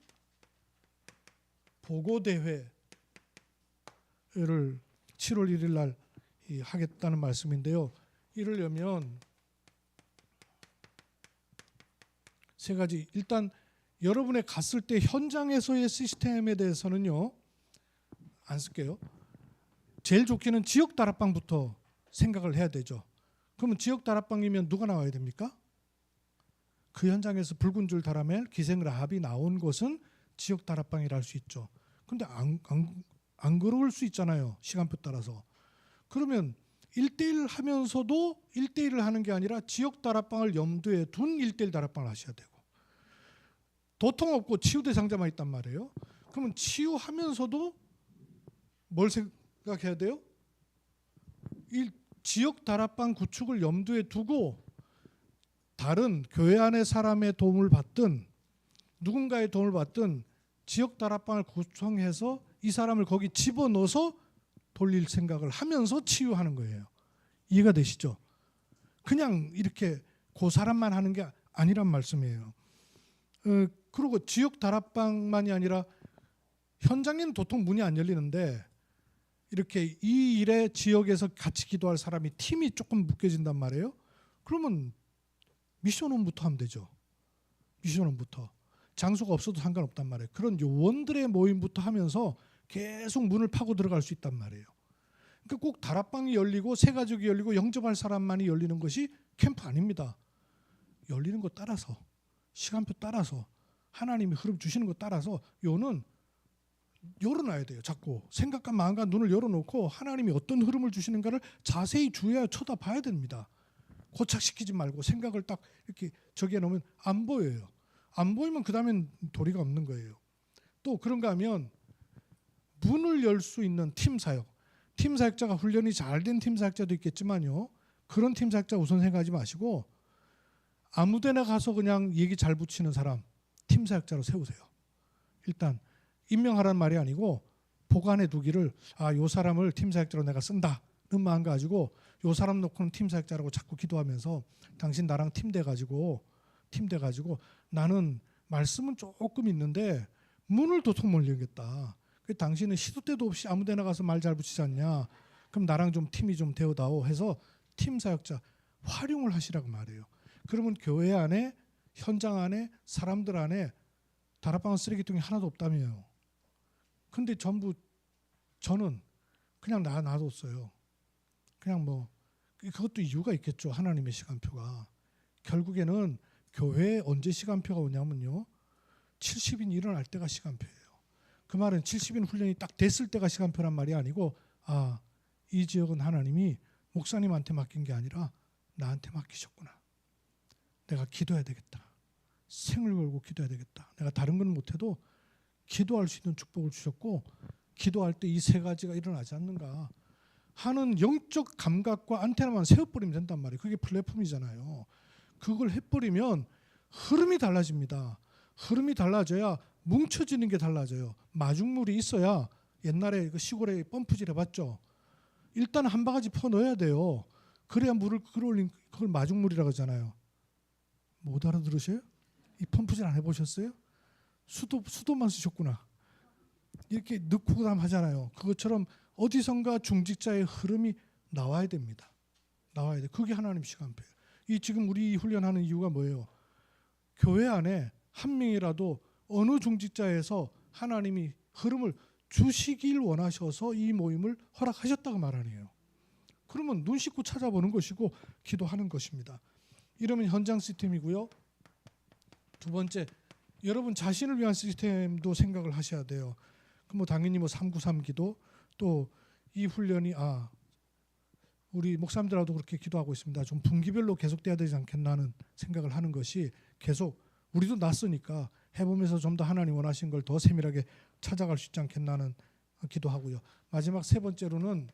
보고 대회를 7월 1일 날 하겠다는 말씀인데요. 이러려면 세 가지. 일단 여러분의 갔을 때 현장에서의 시스템에 대해서는요. 안 쓸게요. 제일 좋게는 지역 다락방부터 생각을 해야 되죠. 그러면 지역 다락방이면 누가 나와야 됩니까? 그 현장에서 붉은 줄 다라멜 기생 라합이 나온 곳은 지역 다락방이라 할 수 있죠. 근데 안 그럴 수 있잖아요. 시간표 따라서. 그러면 1대1 하면서도 1대1을 하는 게 아니라 지역 다락방을 염두에 둔 1대1 다락방을 하셔야 되고 도통 없고 치유 대상자만 있단 말이에요. 그러면 치유하면서도 뭘 생각해야 돼요? 지역 다락방 구축을 염두에 두고 다른 교회 안의 사람의 도움을 받든 누군가의 도움을 받든 지역 다락방을 구성해서 이 사람을 거기 집어넣어서 돌릴 생각을 하면서 치유하는 거예요. 이해가 되시죠? 그냥 이렇게 그 사람만 하는 게 아니란 말씀이에요. 그리고 지역 다락방만이 아니라 현장에는 도통 문이 안 열리는데 이렇게 이 일에 지역에서 같이 기도할 사람이 팀이 조금 묶여진단 말이에요. 그러면 미션홈부터 하면 되죠. 미션홈부터. 장소가 없어도 상관없단 말이에요. 그런 요원들의 모임부터 하면서 계속 문을 파고 들어갈 수 있단 말이에요. 그러니까 꼭 다락방이 열리고 새가족이 열리고 영접할 사람만이 열리는 것이 캠프 아닙니다. 열리는 거 따라서 시간표 따라서 하나님이 흐름 주시는 거 따라서 요는 열어놔야 돼요. 자꾸 생각과 마음과 눈을 열어놓고 하나님이 어떤 흐름을 주시는가를 자세히 주의하여 쳐다봐야 됩니다. 고착시키지 말고 생각을 딱 이렇게 저기에 놓으면 안 보여요. 안 보이면 그 다음엔 도리가 없는 거예요. 또 그런가 하면 문을 열 수 있는 팀 사역. 팀 사역자가 훈련이 잘 된 팀 사역자도 있겠지만요. 그런 팀 사역자 우선 생각하지 마시고 아무데나 가서 그냥 얘기 잘 붙이는 사람 팀 사역자로 세우세요. 일단 임명하라는 말이 아니고 보관해 두기를 요 사람을 팀 사역자로 내가 쓴다는 마음 가지고 요 사람 놓고는 팀 사역자라고 자꾸 기도하면서 당신 나랑 팀 돼가지고 나는 말씀은 조금 있는데 문을 도통 못 열겠다. 당신은 시도 때도 없이 아무데나 가서 말 잘 붙이지 않냐. 그럼 나랑 좀 팀이 좀 되어다오 해서 팀 사역자 활용을 하시라고 말해요. 그러면 교회 안에 현장 안에 사람들 안에 다락방 쓰레기통이 하나도 없다며요. 근데 전부 저는 그냥 놔뒀어요. 그냥 뭐 그것도 이유가 있겠죠. 하나님의 시간표가. 결국에는 교회에 언제 시간표가 오냐면요. 70인 일어날 때가 시간표예요. 그 말은 70인 훈련이 딱 됐을 때가 시간표란 말이 아니고 이 지역은 하나님이 목사님한테 맡긴 게 아니라 나한테 맡기셨구나. 내가 기도해야 되겠다. 생을 걸고 기도해야 되겠다. 내가 다른 건 못해도 기도할 수 있는 축복을 주셨고 기도할 때 이 세 가지가 일어나지 않는가 하는 영적 감각과 안테나만 세워버리면 된단 말이에요. 그게 플랫폼이잖아요. 그걸 해버리면 흐름이 달라집니다. 흐름이 달라져야 뭉쳐지는 게 달라져요. 마중물이 있어야 옛날에 그 시골에 펌프질 해봤죠. 일단 한 바가지 퍼 넣어야 돼요. 그래야 물을 끌어올린 그걸 마중물이라고 하잖아요. 못 알아들으세요? 이 펌프질 안 해보셨어요? 수도만 쓰셨구나. 이렇게 넣고 그다음 하잖아요. 그것처럼 어디선가 중직자의 흐름이 나와야 됩니다. 나와야 돼. 그게 하나님 시간표예요. 이 지금 우리 훈련하는 이유가 뭐예요? 교회 안에 한 명이라도 어느 중직자에서 하나님이 흐름을 주시길 원하셔서 이 모임을 허락하셨다고 말하네요. 그러면 눈 씻고 찾아보는 것이고 기도하는 것입니다. 이러면 현장 시스템이고요. 두 번째, 여러분 자신을 위한 시스템도 생각을 하셔야 돼요. 그럼 당연히 393 기도 또 이 훈련이 우리 목사님들하고도 그렇게 기도하고 있습니다. 좀 분기별로 계속돼야 되지 않겠나 하는 생각을 하는 것이 계속 우리도 낯서니까 해보면서 좀 더 하나님 원하신 걸 더 세밀하게 찾아갈 수 있지 않겠나 하는 기도하고요. 마지막 세 번째로는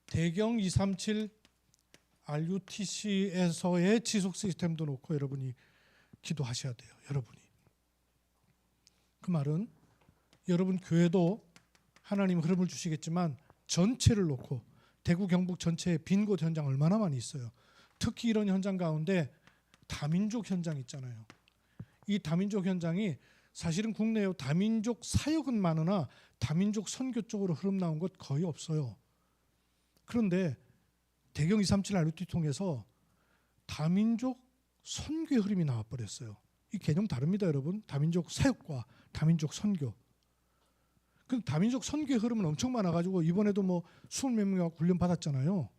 대경 237 RUTC에서의 지속 시스템도 놓고 여러분이 기도하셔야 돼요. 여러분이. 그 말은 여러분 교회도 하나님 흐름을 주시겠지만 전체를 놓고 대구 경북 전체에 빈 곳 현장 얼마나 많이 있어요. 특히 이런 현장 가운데 다민족 현장 있잖아요. 이 다민족 현장이 사실은 국내에 다민족 사역은 많으나 다민족 선교 쪽으로 흐름 나온 것 거의 없어요. 그런데 대경 237 RUT 통해서 다민족 선교의 흐름이 나와버렸어요. 이 개념 다릅니다, 여러분. 다민족 사역과 다민족 선교. 그 다민족 선교의 흐름은 엄청 많아가지고 이번에도 20몇 명이 훈련 받았잖아요.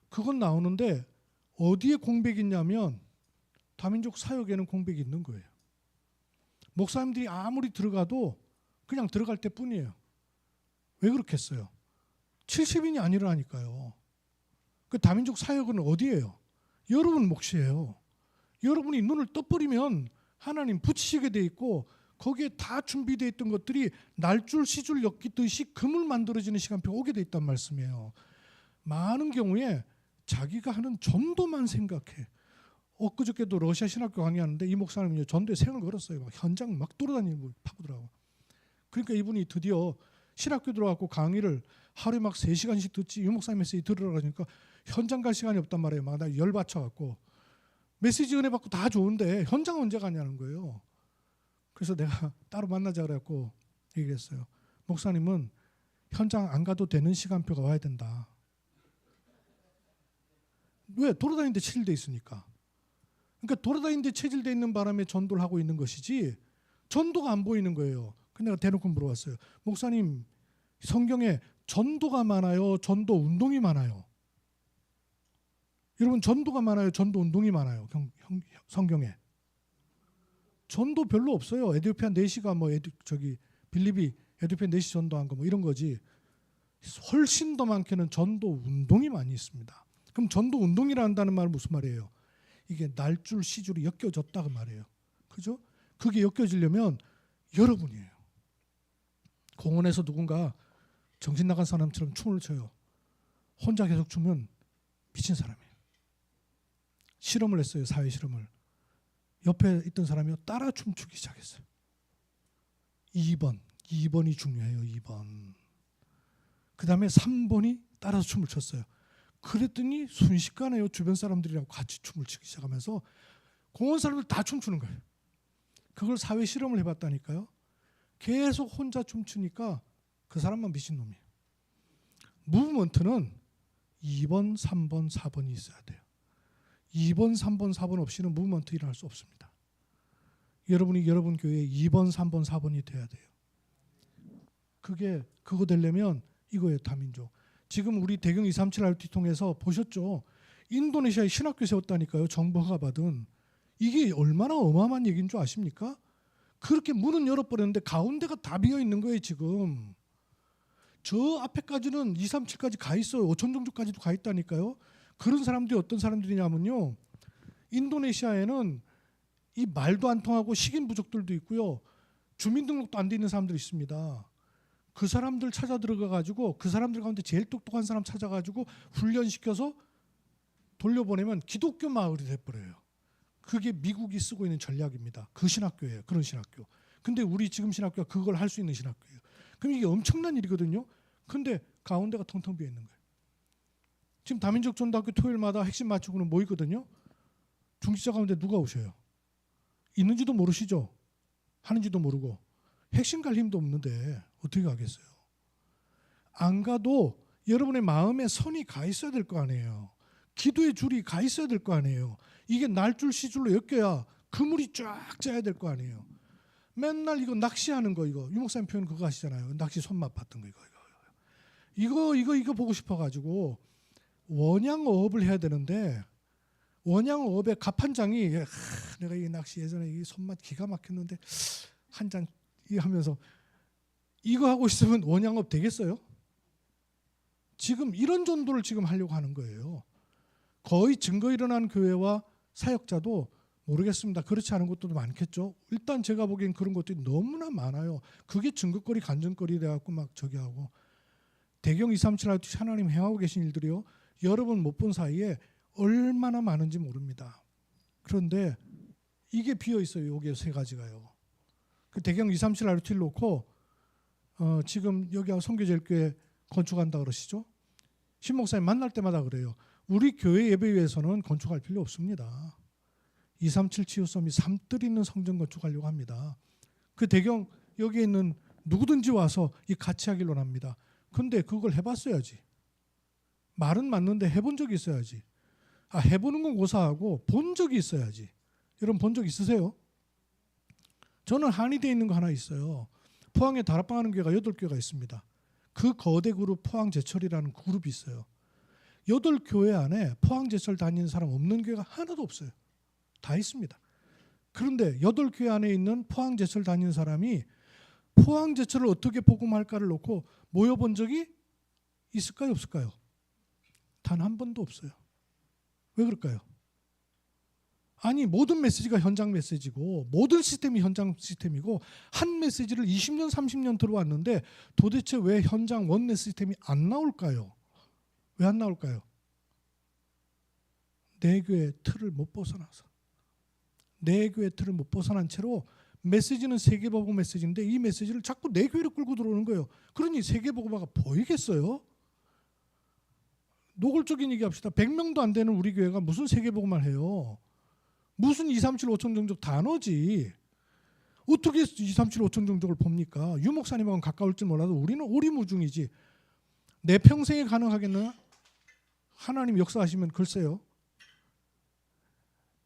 그건 나오는데 어디에 공백이 있냐면 다민족 사역에는 공백이 있는 거예요. 목사님들이 아무리 들어가도 그냥 들어갈 때뿐이에요. 왜 그렇겠어요? 70인이 안 일어나니까요. 그 다민족 사역은 어디예요? 여러분 몫이에요. 여러분이 눈을 떠버리면 하나님 붙이시게 돼 있고 거기에 다 준비되어 있던 것들이 날줄 시줄 엮이듯이 금을 만들어지는 시간표가 오게 돼 있단 말씀이에요. 많은 경우에 자기가 하는 전도만 생각해. 엊그저께도 러시아 신학교 강의하는데 이 목사님이 전도에 생을 걸었어요. 막 현장 막 돌아다니고 파고들어가고. 그러니까 이분이 드디어 신학교 들어가고 강의를 하루에 막 3시간씩 듣지. 이 목사님 메시지 들으라니까 현장 갈 시간이 없단 말이에요. 막 나 열 받쳐갖고 메시지 은혜 받고 다 좋은데 현장 언제 가냐는 거예요. 그래서 내가 따로 만나자 그래갖고 얘기했어요. 목사님은 현장 안 가도 되는 시간표가 와야 된다. 왜? 돌아다니는데 체질돼 있으니까. 그러니까 돌아다니는데 체질돼 있는 바람에 전도를 하고 있는 것이지 전도가 안 보이는 거예요. 근데 내가 대놓고 물어봤어요. 목사님, 성경에 전도가 많아요? 전도 운동이 많아요? 여러분, 전도가 많아요? 전도 운동이 많아요? 성경에. 전도 별로 없어요. 에디오피아 내시가 빌립이 에디오피아 내시 전도한 거 뭐 이런 거지. 훨씬 더 많게는 전도 운동이 많이 있습니다. 그럼 전도 운동이라 한다는 말은 무슨 말이에요? 이게 날줄 시줄이 엮여졌다 그 말이에요. 그죠? 그게 엮여지려면 여러분이에요. 공원에서 누군가 정신 나간 사람처럼 춤을 춰요. 혼자 계속 추면 미친 사람이에요. 실험을 했어요. 사회 실험을. 옆에 있던 사람이 따라 춤추기 시작했어요. 2번이 중요해요. 2번. 그 다음에 3번이 따라서 춤을 췄어요. 그랬더니 순식간에 주변 사람들이랑 같이 춤을 추기 시작하면서 공원 사람들 다 춤추는 거예요. 그걸 사회 실험을 해봤다니까요. 계속 혼자 춤추니까 그 사람만 미친놈이에요. 무브먼트는 2번, 3번, 4번이 있어야 돼요. 2번, 3번, 4번 없이는 무브먼트 일어날 수 없습니다. 여러분이 여러분 교회에 2번, 3번, 4번이 돼야 돼요. 그거 되려면 이거예요. 다민족. 지금 우리 대경 237 RT 통해서 보셨죠? 인도네시아에 신학교 세웠다니까요. 정부 허가 받은. 이게 얼마나 어마어마한 얘기인 줄 아십니까? 그렇게 문은 열어버렸는데 가운데가 다 비어있는 거예요. 지금. 저 앞에까지는 237까지 가 있어요. 5천 종족까지도 가 있다니까요. 그런 사람들이 어떤 사람들이냐면요. 인도네시아에는 이 말도 안 통하고 식인 부족들도 있고요. 주민등록도 안 돼 있는 사람들이 있습니다. 그 사람들 찾아 들어가가지고 그 사람들 가운데 제일 똑똑한 사람 찾아가지고 훈련시켜서 돌려보내면 기독교 마을이 돼버려요. 그게 미국이 쓰고 있는 전략입니다. 그 신학교예요. 그런 신학교. 근데 우리 지금 신학교가 그걸 할 수 있는 신학교예요. 그럼 이게 엄청난 일이거든요. 근데 가운데가 텅텅 비어 있는 거예요. 지금 다민족 전도학교 토요일마다 핵심 맞추고는 모이거든요. 중직자 가운데 누가 오셔요? 있는지도 모르시죠? 하는지도 모르고. 핵심 갈 힘도 없는데 어떻게 가겠어요? 안 가도 여러분의 마음에 선이 가 있어야 될 거 아니에요. 기도의 줄이 가 있어야 될 거 아니에요. 이게 날줄 시줄로 엮여야 그물이 쫙 짜야 될 거 아니에요. 맨날 이거 낚시하는 거 이거 유목사님 표현 그거 하시잖아요. 낚시 손맛 봤던 거 이거 보고 싶어가지고 원양어업을 해야 되는데 원양어업의 갑판장이 내가 이 낚시 예전에 이 손맛 기가 막혔는데 한 장 하면서 이거 하고 있으면 원양업 되겠어요? 지금 이런 전도를 지금 하려고 하는 거예요. 거의 증거 일어난 교회와 사역자도 모르겠습니다. 그렇지 않은 것도 많겠죠. 일단 제가 보기엔 그런 것들이 너무나 많아요. 그게 증거거리 간증거리 돼갖고 막 저기 하고 대경 237 RT 하나님 행하고 계신 일들이요. 여러분 못 본 사이에 얼마나 많은지 모릅니다. 그런데 이게 비어 있어요. 여기에 세 가지가요. 그 대경 237 RT를 놓고 지금 여기 선교제일교회 건축한다 그러시죠? 신 목사님 만날 때마다 그래요. 우리 교회 예배위에서는 건축할 필요 없습니다. 237 치유섬이 산뜰 있는 성전 건축하려고 합니다. 그 대경 여기에 있는 누구든지 와서 이 같이 하기로 합니다. 근데 그걸 해봤어야지. 말은 맞는데 해본 적이 있어야지. 해보는 건 고사하고 본 적이 있어야지. 여러분 본 적 있으세요? 저는 한의대에 있는 거 하나 있어요. 포항에 다락방 하는 교회가 8교회가 있습니다. 그 거대 그룹 포항제철이라는 그룹이 있어요. 8교회 안에 포항제철 다니는 사람 없는 교회가 하나도 없어요. 다 있습니다. 그런데 8교회 안에 있는 포항제철 다니는 사람이 포항제철을 어떻게 복음할까를 놓고 모여본 적이 있을까요? 없을까요? 단 한 번도 없어요. 왜 그럴까요? 아니 모든 메시지가 현장 메시지고 모든 시스템이 현장 시스템이고 한 메시지를 20년 30년 들어왔는데 도대체 왜 현장 원내 시스템이 안 나올까요? 왜 안 나올까요? 내 교회 틀을 못 벗어나서 내 교회 틀을 못 벗어난 채로 메시지는 세계복음 메시지인데 이 메시지를 자꾸 내 교회로 끌고 들어오는 거예요. 그러니 세계복음화가 보이겠어요? 노골적인 얘기합시다. 100명도 안 되는 우리 교회가 무슨 세계복음화를 해요? 무슨 237 5천 종족 단어지. 어떻게 2, 3, 7, 5천 종족을 봅니까? 유 목사님하고는 가까울지 몰라도 우리는 오리무중이지. 내 평생에 가능하겠나? 하나님 역사하시면 글쎄요.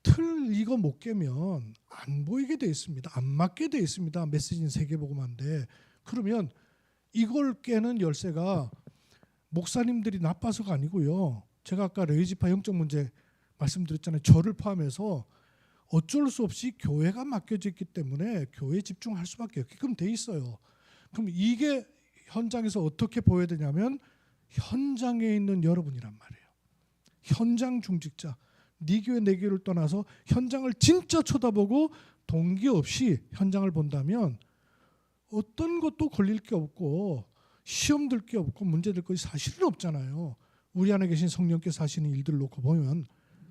틀 이거 못 깨면 안 보이게 돼 있습니다. 안 맞게 돼 있습니다. 메시지는 세계복음화인데. 그러면 이걸 깨는 열쇠가 목사님들이 나빠서가 아니고요. 제가 아까 레이지파 영적 문제 말씀드렸잖아요. 저를 포함해서 어쩔 수 없이 교회가 맡겨져 있기 때문에 교회에 집중할 수밖에 없게끔 돼 있어요. 그럼 이게 현장에서 어떻게 보여야 되냐면 현장에 있는 여러분이란 말이에요. 현장 중직자. 네 교회 내 교회를 떠나서 현장을 진짜 쳐다보고 동기 없이 현장을 본다면 어떤 것도 걸릴 게 없고 시험 들 게 없고 문제 될 것이 사실은 없잖아요. 우리 안에 계신 성령께서 하시는 일들을 놓고 보면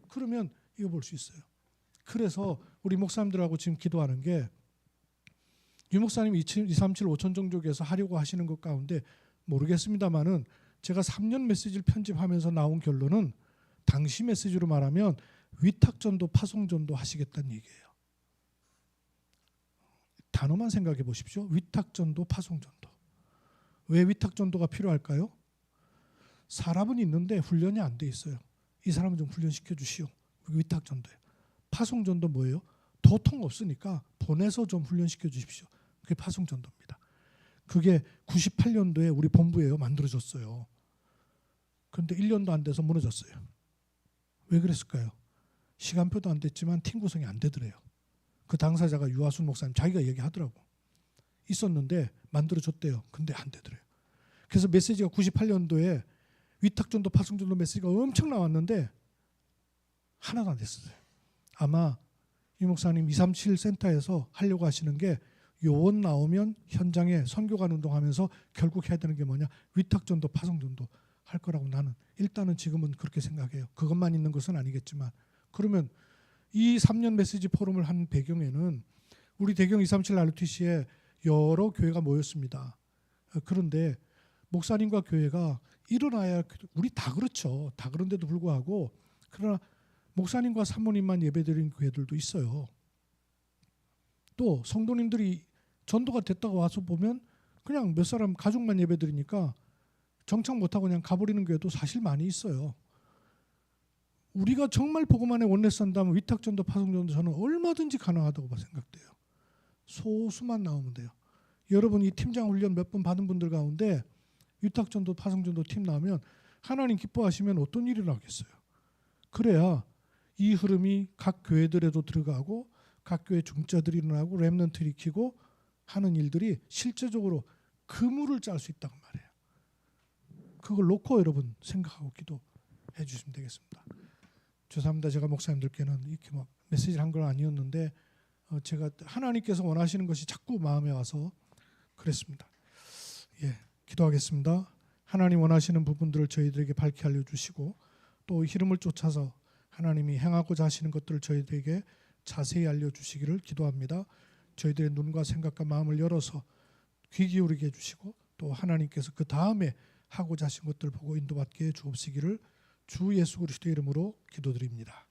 그러면 이거 볼 수 있어요. 그래서 우리 목사님들하고 지금 기도하는 게 유 목사님 2, 3, 7, 5천 종족에서 하려고 하시는 것 가운데 모르겠습니다만은 제가 3년 메시지를 편집하면서 나온 결론은 당시 메시지로 말하면 위탁전도 파송전도 하시겠다는 얘기예요. 단어만 생각해 보십시오. 위탁전도 파송전도. 왜 위탁전도가 필요할까요? 사람은 있는데 훈련이 안 돼 있어요. 이 사람은 좀 훈련시켜 주시오. 위탁전도예요. 파송전도 뭐예요? 도통 없으니까 보내서 좀 훈련시켜 주십시오. 그게 파송전도입니다. 그게 98년도에 우리 본부에요. 만들어졌어요. 그런데 1년도 안 돼서 무너졌어요. 왜 그랬을까요? 시간표도 안 됐지만 팀 구성이 안 되더래요. 그 당사자가 유아순 목사님 자기가 얘기하더라고. 있었는데 만들어줬대요. 근데 안 되더래요. 그래서 메시지가 98년도에 위탁전도 파송전도 메시지가 엄청 나왔는데 하나도 안 됐어요. 아마 이 목사님 237 센터에서 하려고 하시는 게 요원 나오면 현장에 선교관 운동하면서 결국 해야 되는 게 뭐냐? 위탁전도 파송전도 할 거라고 나는 일단은 지금은 그렇게 생각해요. 그것만 있는 것은 아니겠지만 그러면 이 3년 메시지 포럼을 한 배경에는 우리 대경 237 RTC에 여러 교회가 모였습니다. 그런데 목사님과 교회가 일어나야 우리 다 그렇죠. 다 그런데도 불구하고 그러나 목사님과 사모님만 예배드리는 교회들도 있어요. 또 성도님들이 전도가 됐다고 와서 보면 그냥 몇 사람 가족만 예배드리니까 정착 못하고 그냥 가버리는 교회도 사실 많이 있어요. 우리가 정말 복음 안에 원내스 한다면 위탁전도 파송전도 저는 얼마든지 가능하다고 생각돼요. 소수만 나오면 돼요. 여러분 이 팀장 훈련 몇 번 받은 분들 가운데 위탁전도 파송전도 팀 나오면 하나님 기뻐하시면 어떤 일이 나겠어요. 그래야 이 흐름이 각 교회들에도 들어가고 각 교회 중자들이 일어나고 렘넌트 일으키고 하는 일들이 실제적으로 그물을 짤 수 있다고 말해요. 그걸 놓고 여러분 생각하고 기도해 주시면 되겠습니다. 죄송합니다. 제가 목사님들께는 이렇게 막 메시지를 한 건 아니었는데 제가 하나님께서 원하시는 것이 자꾸 마음에 와서 그랬습니다. 예, 기도하겠습니다. 하나님 원하시는 부분들을 저희들에게 밝히 알려주시고 또 흐름을 쫓아서 하나님이 행하고자 하시는 것들을 저희들에게 자세히 알려주시기를 기도합니다. 저희들의 눈과 생각과 마음을 열어서 귀 기울이게 해주시고 또 하나님께서 그 다음에 하고자 하신 것들을 보고 인도받게 해 주옵시기를 주 예수 그리스도의 이름으로 기도드립니다.